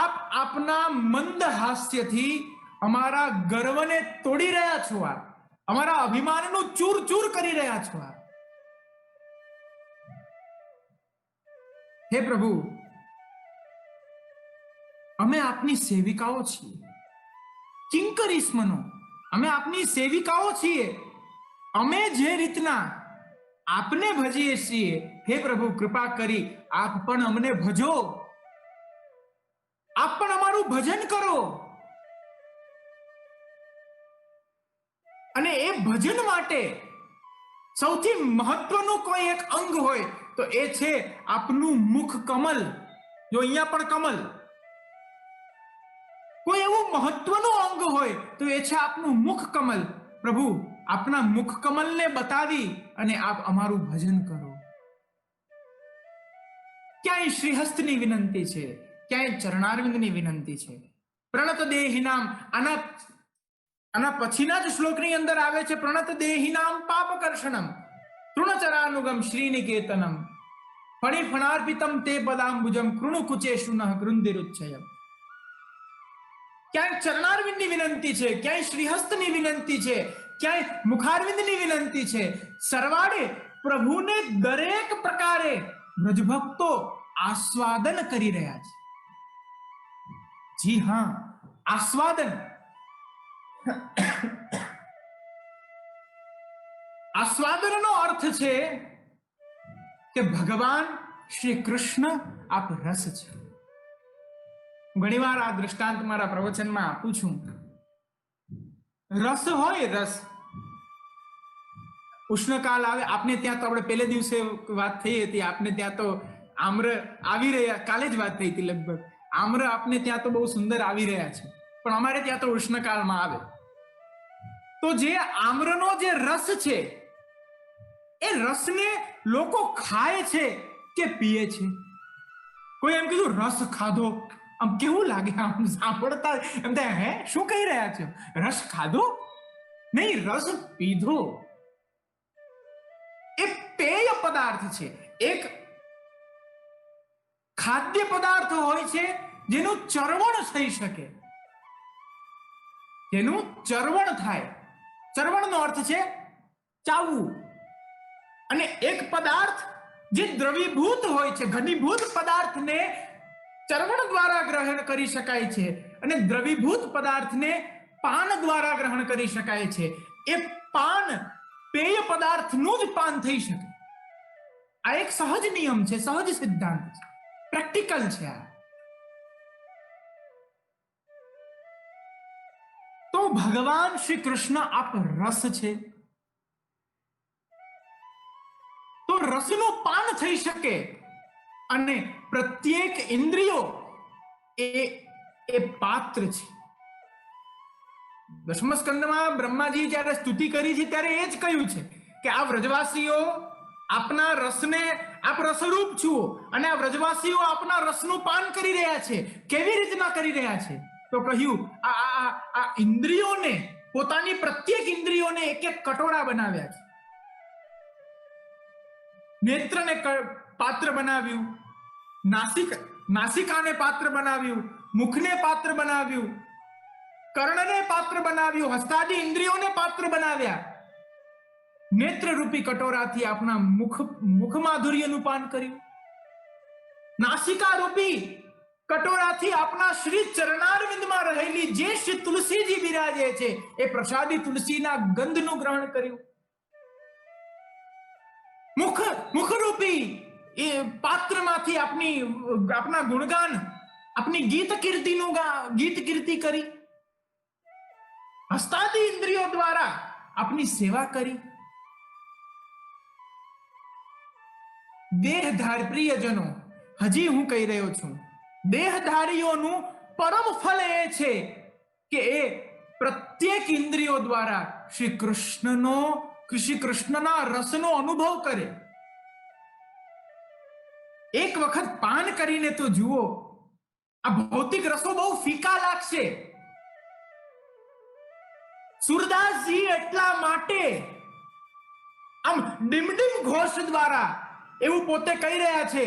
આપ આપના મંદ હાસ્યથી અમારા ગર્વને તોડી રહ્યા છો, અમારા અભિમાનનું ચૂર કરી રહ્યા છો. હે પ્રભુ, અમે આપની સેવિકાઓ છીએ, કિંકરીસ્મનો, અમે આપની સેવિકાઓ છીએ. અમે જે રીતના આપને ભજીએ છીએ, હે પ્રભુ કૃપા કરી આપ પણ અમને ભજો, આપ પણ અમારું ભજન કરો. અને એ ભજન માટે સૌથી મહત્વનું કોઈ એક અંગ હોય તો એ છે આપનું મુખ કમલ. જો અહીંયા પણ કમલ, કોઈ એવું મહત્વનું અંગ હોય તો એ છે આપનું મુખ કમલ. પ્રભુ, આપના મુખ કમલને બતાવી અને આપ અમારું ભજન કરો. ક્યાંય શ્રીહસ્તની વિનંતી છે, ક્યાંય ચરણારવિંદની વિનંતી છે. પ્રણત દેહિનામ, આના પછીના જ શ્લોકની અંદર આવે છે, પ્રણત દેહિનામ પાપકર્ષણમ તૃણચરાનુગમ શ્રીનિકેતનમ ફણિફણાર્પિતમ તે પદાંબુજમ કૃણુકુચેષુ નઃ કૃંદિરુચ્છયમ. ક્યાંય ચરણારવિંદની વિનંતી છે, ક્યાંય શ્રીહસ્તની વિનંતી છે, ક્યાંય મુખારવિંદની વિનંતી છે. સરવાળે પ્રભુને દરેક પ્રકારે વ્રજભક્તો આસ્વાદન કરી રહ્યા છે. જી હા, આસ્વાદન. આસ્વાદનનો અર્થ છે કે ભગવાન શ્રી કૃષ્ણ આપ રસ છે. ઘણીવાર આ દૃષ્ટાંત મારા પ્રવચનમાં આપું છું રસ હોય, રસ ઉષ્ણકાલ આવે, આપને ત્યાં તો આપણે પહેલે દિવસે વાત થઈ હતી, આપને ત્યાં તો આમ્ર આવી રહ્યા, કાલે જ વાત થઈ હતી લગભગ, આમ્ર આપને ત્યાં તો બહુ સુંદર આવી રહ્યા છે, પણ અમારે ત્યાં તો ઉષ્ણકાળમાં આવે. તો જે આમ્રનો જે રસ છે, એ રસને લોકો ખાય છે કે પીએ છે? કોઈ એમ કીધું રસ ખાધો, આમ કેવું લાગે, આમ સાંભળતા એમ થાય, હે શું કહી રહ્યા છો, રસ ખાધો? નહીં, રસ પીધો. એ પેય પદાર્થ છે, એક ખાદ્ય પદાર્થ હોય છે જેનું ચરવણ થઈ શકે, જેનું ચરવણ થાય. ચરવણનો અર્થ છે ચાવવું. અને એક પદાર્થ જે દ્રવીભૂત હોય છે, ઘનીભૂત પદાર્થને ચરવણ દ્વારા ગ્રહણ કરી શકાય છે, અને દ્રવીભૂત પદાર્થને પાન દ્વારા ગ્રહણ કરી શકાય છે. એ પાન પેય પદાર્થનું જ પાન થઈ શકે. આ એક સહજ નિયમ છે, સહજ સિદ્ધાંત છે, પ્રેક્ટિકલ છે આ. તો ભગવાન શ્રી કૃષ્ણ આપ રસ છે, તો રસનું પાન થઈ શકે, અને પ્રત્યેક ઇન્દ્રિયો એ પાત્ર છે. દશમ સ્કંદમાં બ્રહ્માજી જ્યારે સ્તુતિ કરી છે ત્યારે એ જ કહ્યું છે કે આ વ્રજવાસીઓ આપના રસને, આપ રસરૂપ છો, અને આ વ્રજવાસીઓ આપના રસનું પાન કરી રહ્યા છે. કેવી રીતના કરી રહ્યા છે? તો કહ્યું આ ઇન્દ્રિયોને, પોતાની પ્રત્યેક ઇન્દ્રિયોને એક એક કટોરા બનાવ્યા છે. નેત્રને પાત્ર બનાવ્યું, નાસિકાને પાત્ર બનાવ્યું, મુખને પાત્ર બનાવ્યું, કર્ણને પાત્ર બનાવ્યું, હસ્તાદી ઇન્દ્રિયોને પાત્ર બનાવ્યા. નેત્ર રૂપી કટોરાથી આપણા મુખ માધુર્યનું પાન કર્યું. નાસિકા રૂપી કટોરાથી આપણા શ્રી ચરણારવિંદમાં રહેલી જે શ્રી તુલસીજી બિરાજે છે એ પ્રસાદી તુલસીના ગંધનું ગ્રહણ કર્યું. મુખરૂપી એ પાત્રમાંથી આપના ગુણગાન, આપની ગીત કીર્તિ કરી. હસ્તાદી ઇન્દ્રિયો દ્વારા આપની સેવા કરી. દેહધારી પ્રિયજનો, હજી હું કહી રહ્યો છું, દેહધારીઓનું પરમ ફલ એ છે કે એ પ્રત્યેક ઇન્દ્રિયો દ્વારા શ્રી કૃષ્ણના રસનો અનુભવ કરે. એક વખત પાન કરીને તો જુઓ, આ ભૌતિક રસો બહુ ફીકા લાગશે. સુરદાસજી એટલા માટે આમ ડિમડિમ ઘોષ દ્વારા એવું પોતે કહી રહ્યા છે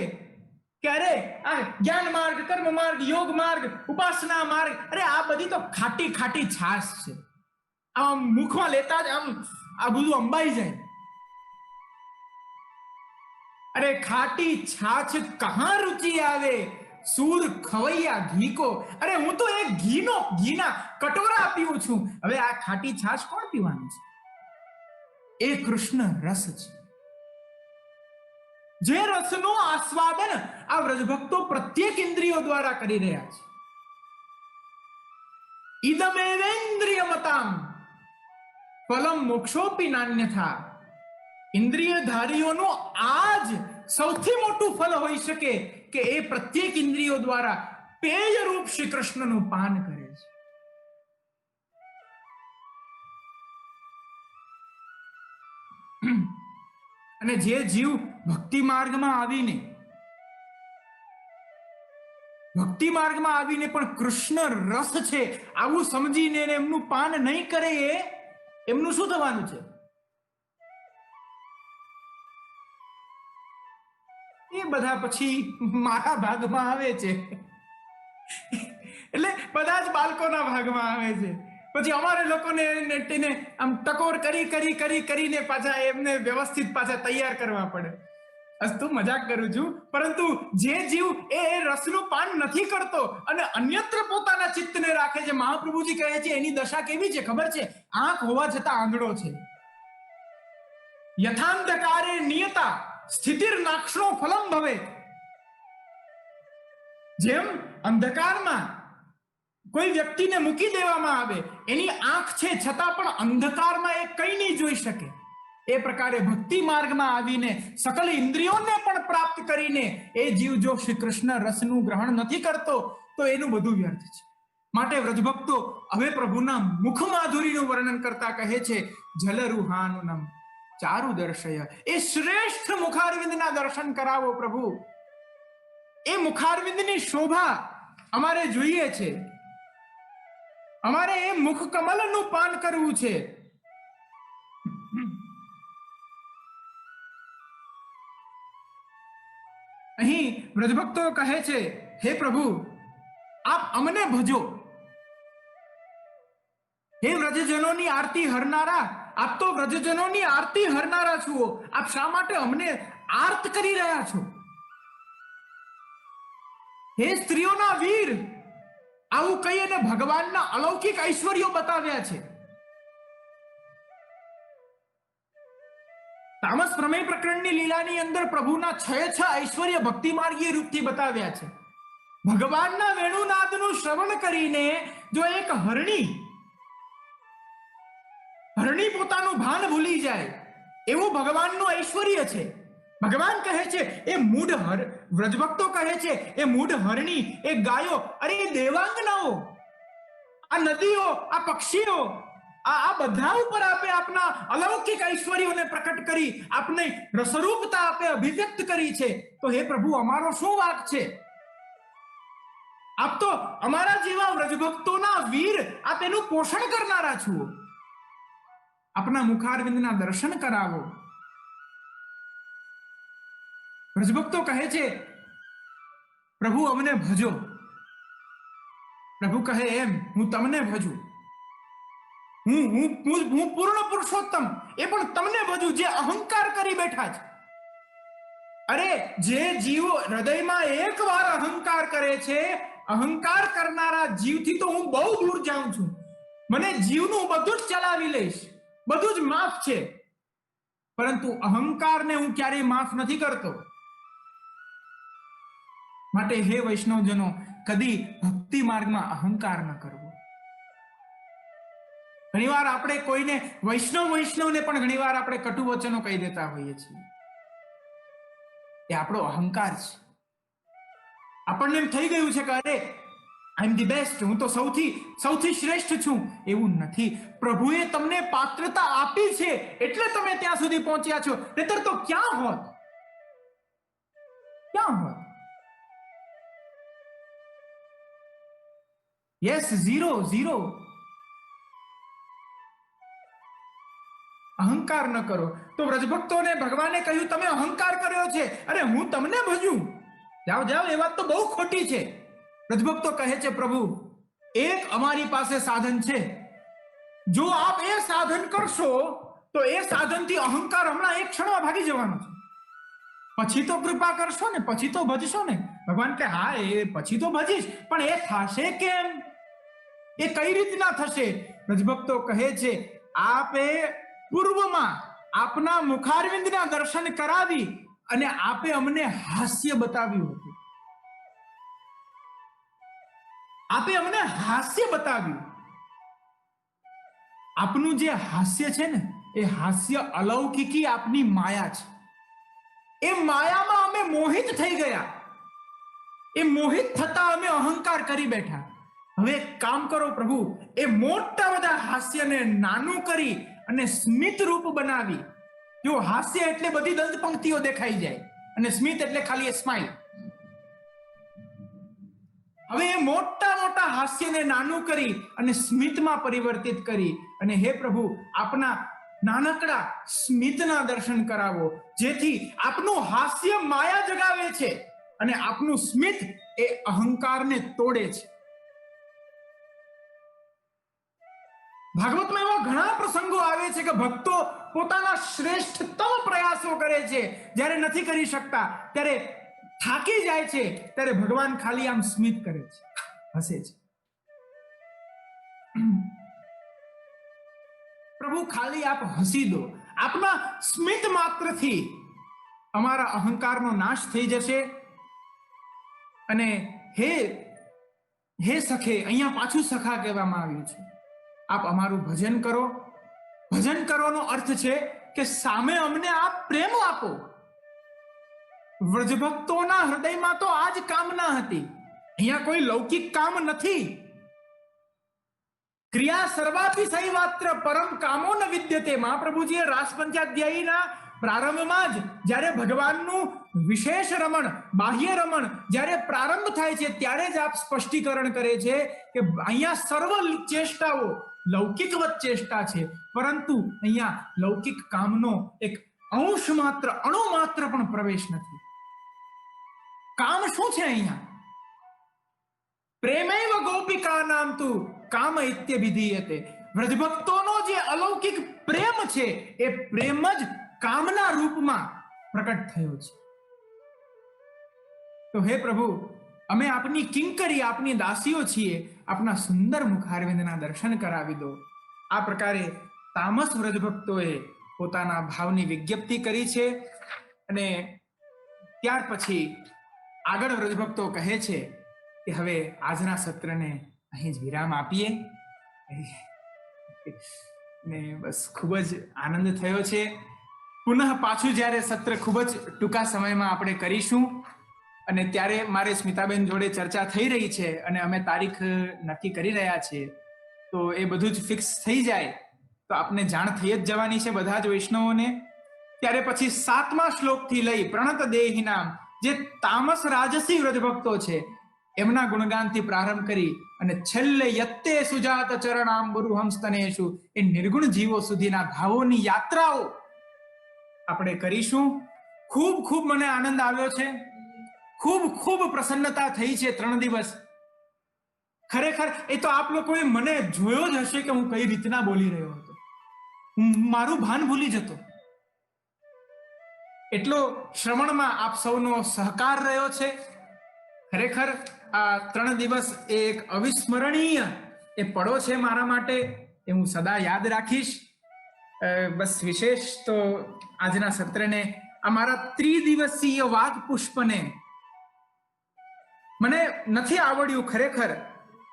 કે અરે આ જ્ઞાન માર્ગ, કર્મ માર્ગ, યોગ માર્ગ, ઉપાસના માર્ગ, અરે આ બધી તો ખાટી ખાટી છાશ છે. આમ મુખમાં લેતા જ આમ આ બધું અંબાઈ જાય. અરે ખાટી છાછ કહા રુચિ આવે, સૂર ખવૈયા ઘી કો. અરે હું તો એક ઘીના કટોરા પીવું છું, હવે આ ખાટી છાશ કોણ પીવાનું છે? એ કૃષ્ણ રસ છે, જે રસનો આસ્વાદન આ વ્રજભક્તો પ્રત્યેક ઇન્દ્રિયો દ્વારા કરી રહ્યા છે. ઇદમેવેન્દ્રિયમતામ ફલમ મોક્ષોપી નાન્યથા. ઇન્દ્રિયધારીઓનું આ જ સૌથી મોટું ફલ હોઈ શકે કે એ પ્રત્યેક ઇન્દ્રિયો દ્વારા પેય રૂપ શ્રી કૃષ્ણનું પાન કરે છે. અને જે જીવ ભક્તિ માર્ગમાં આવીને પણ કૃષ્ણ રસ છે આવું સમજીને એમનું પાન નહીં કરે, એમનું શું થવાનું છે? એ બધા પછી મારા ભાગમાં આવે છે, એટલે બધા જ બાળકોના ભાગમાં આવે છે. પછી અમારે લોકોને આમ ટકોર કરીને પાછા એમને વ્યવસ્થિત પાછા તૈયાર કરવા પડે. અસ્તુ મજાક કરું છું, પરંતુ જે જીવ એ રસનું પાન નથી કરતો અને અન્યત્ર પોતાના ચિત્તને રાખે છે, મહાપ્રભુજી કહે છે એની દશા કેવી છે ખબર છે? આંખ હોવા છતાં આંધળો છે. યથાંધકારે નિયતા સ્થિતિર નાક્ષણો ફલમ ભવે. જેમ અંધકારમાં કોઈ વ્યક્તિને મૂકી દેવામાં આવે, એની આંખ છે છતાં પણ અંધકારમાં એ કંઈ નહીં જોઈ શકે, એ પ્રકારે ભક્તિ માર્ગમાં આવીને સકલ ઇન્દ્રિયોને પણ પ્રાપ્ત કરીને એ જીવ જો શ્રી કૃષ્ણ રસનું ગ્રહણ નથી કરતો તો એનું બધું વ્યર્થ છે. માટે વ્રજભક્તો હવે પ્રભુના મુખ માધુરીનું વર્ણન કરતા કહે છે, જલરુહાનુનમ ચારુ દર્શય, એ શ્રેષ્ઠ મુખારવિંદના દર્શન કરાવો પ્રભુ. એ મુખારવિંદની શોભા અમારે જોઈએ છે, અમારે એ મુખ કમલનું પાન કરવું છે. અહીં વ્રજભક્તો કહે છે, હે પ્રભુ આપ અમને ભજો. હે વ્રજજનોની આરતી હરનારા, આપ તો વ્રજજનોની આરતી હરનારા છો, આપ શા માટે અમને આર્ત કરી રહ્યા છો? હે સ્ત્રીઓના વીર, આવું કહી અને ભગવાનના અલૌકિક ઐશ્વર્યો બતાવ્યા છે. તામસ પ્રમેય પ્રકરણની લીલાની અંદર પ્રભુના 6 ઐશ્વર્ય ભક્તિ માર્ગીય રૂપથી બતાવ્યા છે. ભગવાનના વેણુનાદનું શ્રવણ કરીને જો એક હરણી પોતાનું ભાન ભૂલી જાય, એવું ભગવાનનું ઐશ્વર્ય છે. ભગવાન કહે છે એ મૂઢ વ્રજભક્તો કહે છે એ મૂઢ હરણી, એ ગાયો, અરે એ દેવાંગનાઓ, આ નદીઓ, આ પક્ષીઓ, આ બધા ઉપર આપે આપના અલૌકિક ઐશ્વર્યોને પ્રકટ કરી, આપને રસરૂપતા આપે અભિવ્યક્ત કરી છે. તો હે પ્રભુ અમારો શું વાંક છે? આપ તો અમારા જેવા વ્રજભક્તોના વીર, આપ એનું પોષણ કરનારા છો. આપના મુખારવિંદના દર્શન કરાવો. વ્રજભક્તો કહે છે પ્રભુ અમને ભજો. પ્રભુ કહે એમ હું તમને ભજું, હું પૂર્ણ પુરુષોત્તમ, એ પણ તમને ભજું જે અહંકાર કરી બેઠા છે. અરે જે જીવ હૃદયમાં એકવાર અહંકાર કરે છે, અહંકાર કરનારા જીવથી તો હું બહુ દૂર જાઉં છું. મને જીવનું બધું જ ચલાવી લઈશ, બધું જ માફ છે, પરંતુ અહંકારને હું ક્યારેય માફ નથી કરતો. માટે હે વૈષ્ણવજનો, કદી ભક્તિ માર્ગમાં અહંકાર ન કરવો. ઘણીવાર આપણે કોઈને વૈષ્ણવને પણ ઘણીવાર આપણે કટુ વચનો કહી દેતા હોઈએ છીએ. એ આપણો અહંકાર છે. આપણને એમ થઈ ગયું છે કે અરે આઈ એમ ધી બેસ્ટ, હું તો સૌથી શ્રેષ્ઠ છું. એવું નથી. પ્રભુએ તમને પાત્રતા આપી છે એટલે તમે ત્યાં સુધી પહોંચ્યા છો, નહીતર તો ક્યાં હોત? Yes, zero. અહંકાર ન કરો. તો વ્રજભક્તોને ભગવાને કહ્યું તમે અહંકાર કર્યો છે, અરે હું તમને ભજું. જાઓ, એ વાત તો બહુ ખોટી છે. વ્રજભક્તો કહે છે પ્રભુ એક અમારી પાસે સાધન છે, જો આપ એ સાધન કરશો તો એ સાધનથી અહંકાર હમણાં એક ક્ષણમાં ભાગી જવાનો છે. પછી તો કૃપા કરશો ને, પછી તો ભજશો ને. ભગવાન કે હા, એ પછી તો ભજીશ, પણ એ થશે કેમ? એ કઈ રીતના થશે? વ્રજભક્તો કહે છે આપે પૂર્વમાં આપના મુખારવિંદના દર્શન કરાવી અને આપે અમને હાસ્ય બતાવ્યું હતું. આપે અમને હાસ્ય બતાવ્યું. આપનું જે હાસ્ય છે ને, એ હાસ્ય અલૌકિકી આપની માયા છે. એ માયામાં અમે મોહિત થઈ ગયા. એ મોહિત થતા અમે અહંકાર કરી બેઠા. હવે એક કામ કરો પ્રભુ, એ મોટા બધા હાસ્યને નાનું કરી અને સ્મિત રૂપ બનાવી. જો હાસ્ય એટલે બધી દંત પંક્તિઓ દેખાઈ જાય અને સ્મિત એટલે ખાલી સ્માઈલ. હવે એ મોટા હાસ્યને નાનું કરી અને સ્મિતમાં પરિવર્તિત કરી અને હે પ્રભુ આપના નાનકડા સ્મિતના દર્શન કરાવો, જેથી આપનું હાસ્ય માયા જગાવે છે અને આપનું સ્મિત એ અહંકારને તોડે છે. ભાગવતમાં એવા ઘણા પ્રસંગો આવે છે કે ભક્તો પોતાના શ્રેષ્ઠતમ પ્રયાસો કરે છે, જ્યારે નથી કરી શકતા, ત્યારે થાકી જાય છે, ત્યારે ભગવાન ખાલી આમ સ્મિત કરે છે, હસે છે. પ્રભુ ખાલી આપ હસી દો. આપના સ્મિત માત્રથી અમારા અહંકારનો નાશ થઈ જશે. અને હે હે સખે, અહીંયા પાછું સખા કહેવામાં આવ્યું છે. આપ અમારું ભજન કરો. ભજન કરવાનો અર્થ છે કે સામે અમને આપ પ્રેમ આપો. વ્રજભક્તોના હૃદયમાં તો આ જ કામના હતી. અહીંયા કોઈ લૌકિક કામ નથી. ક્રિયા સર્વાતિશયવાત્ર પરમ કામો ન વિદ્યતે. મહાપ્રભુજીએ રાસ પંચાધ્યાયીના પ્રારંભમાં જ જ્યારે ભગવાનનું વિશેષ રમણ, બાહ્ય રમણ જ્યારે પ્રારંભ થાય છે ત્યારે જ આપ સ્પષ્ટીકરણ કરે છે કે અહીંયા સર્વ ચેષ્ટાઓ લૌકિકવત ચેષ્ટા છે, પરંતુ અહીંયા લૌકિક કામનો એક અંશ માત્ર, અણુ માત્ર પણ પ્રવેશ નથી. કામ શું છે અહીંયા? પ્રેમૈવ ગોપિકા નામ તું કામ ઇત્યભિધીયતે. વ્રજભક્તોનો જે અલૌકિક પ્રેમ છે એ પ્રેમ જ કામના રૂપમાં પ્રકટ થયો છે. તો હે પ્રભુ, અમે આપની કિંકરી, આપની દાસીઓ છીએ. આપના સુંદર મુખારવિંદના દર્શન કરાવી દો. આ પ્રકારે તામસ વ્રજભક્તોએ પોતાના ભાવની વિજ્ઞપ્તિ કરી છે. અને ત્યાર પછી આગળ વ્રજભક્તો કહે છે કે હવે આજના સત્રને અહીં જ વિરામ આપીએ. ને બસ ખૂબ જ આનંદ થયો છે. પુનઃ પાછું જ્યારે સત્ર ખૂબ જ ટૂંકા સમયમાં આપણે કરીશું, અને ત્યારે મારે સ્મિતાબેન જોડે ચર્ચા થઈ રહી છે અને અમે તારીખ નક્કી કરી રહ્યા છીએ. તો એ બધું જ ફિક્સ થઈ જાય તો આપને જાણ થઈ જ જવાની છે બધા જ વૈષ્ણવોને. ત્યારે પછી 7મા શ્લોકથી લઈ પ્રણત દેહી નામ, જે તામસ રાજસી વ્રજભક્તો છે એમના ગુણગાનથી પ્રારંભ કરી અને છેલ્લે યત્તે સુજાત ચરણામ બુરુહંસ્તનેષુ, એ નિર્ગુણ જીવો સુધીના ભાવોની યાત્રાઓ આપણે કરીશું. ખૂબ ખૂબ મને આનંદ આવ્યો છે. ખૂબ ખૂબ પ્રસન્નતા થઈ છે 3 દિવસ. ખરેખર એ તો આપ લોકોએ મને જોયો જ હશે કે હું કઈ રીતના બોલી રહ્યો હતો. મારું ભાન ભૂલી જતો. એટલો શ્રવણમાં આપ સૌનો સહકાર રહ્યો છે. ખરેખર આ 3 દિવસ એક અવિસ્મરણીય એ પળો છે મારા માટે. એ હું સદા યાદ રાખીશ. બસ વિશેષ તો આજના સત્રને, અમારા 3 દિવસીય વાઘ પુષ્પને મને નથી આવડ્યું ખરેખર,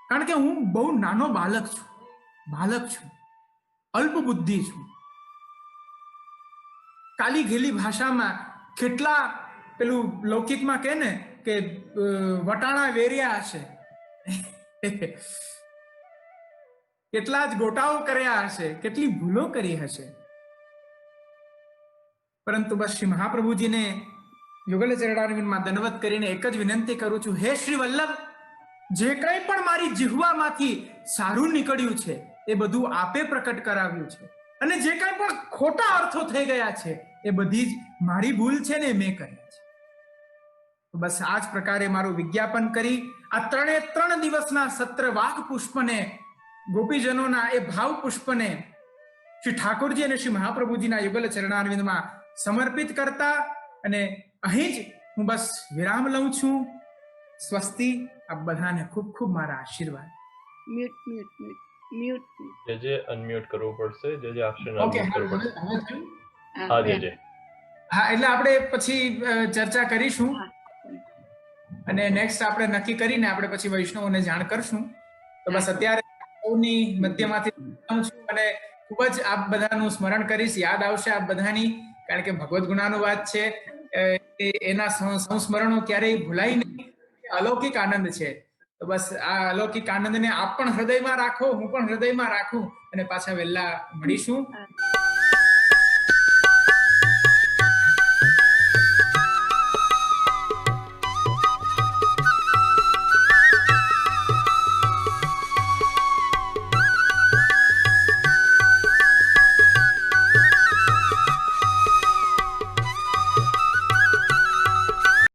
કારણ કે હું બહુ નાનો બાલક છું, અલ્પ બુદ્ધિ છું. કાલી ઘેલી ભાષામાં કેટલા પેલું લૌકિકમાં કહે ને કે વટાણા વેર્યા હશે, કેટલા જ ગોટાઓ કર્યા હશે, કેટલી ભૂલો કરી હશે. પરંતુ બસ શ્રી મહાપ્રભુજીને યુગલ ચરણારવિંદમાં દંડવત કરીને એક જ વિનંતી કરું છું, હે શ્રી વલ્લભ, જે કંઈ પણ મારી જીહવામાંથી સારું નીકળ્યું છે એ બધું આપે પ્રકટ કરાવ્યું છે, અને જે કંઈ પણ ખોટા અર્થો થઈ ગયા છે એ બધી જ મારી ભૂલ છે ને મેં કર્યા છે. બસ આ જ પ્રકારે મારું વિજ્ઞાપન કરી આ 3 દિવસના સત્ર વાઘ પુષ્પને, ગોપીજનોના એ ભાવ પુષ્પને શ્રી ઠાકોરજી અને શ્રી મહાપ્રભુજીના યુગલ ચરણારવિંદમાં સમર્પિત કરતા અને અહીં જ હું બસ વિરામ લઉં છું. સ્વસ્તિ. આપ બધાને ખૂબ ખૂબ મારા આશીર્વાદ. મ્યુટ. જે અનમ્યુટ કરવું પડશે. જે આપશે ઓકે, અનમ્યુટ કરવું પડશે. હા જે હા, એટલે આપણે પછી ચર્ચા કરીશું અને નેક્સ્ટ આપણે નક્કી કરીને આપણે પછી વૈષ્ણવોને જાણ કરશું. તો બસ અત્યારે સૌની મધ્યમાંથી જાઉં છું અને ખૂબ જ આપ બધાનું સ્મરણ કરીશ. યાદ આવશે આપ બધાની, કારણ કે ભગવદ્ ગુણાનુવાદ છે, એના સંસ્મરણો ક્યારેય ભૂલાય નહીં. અલૌકિક આનંદ છે. તો બસ આ અલૌકિક આનંદને આપ પણ હૃદયમાં રાખો, હું પણ હૃદયમાં રાખું, અને પાછા વહેલા મળીશું.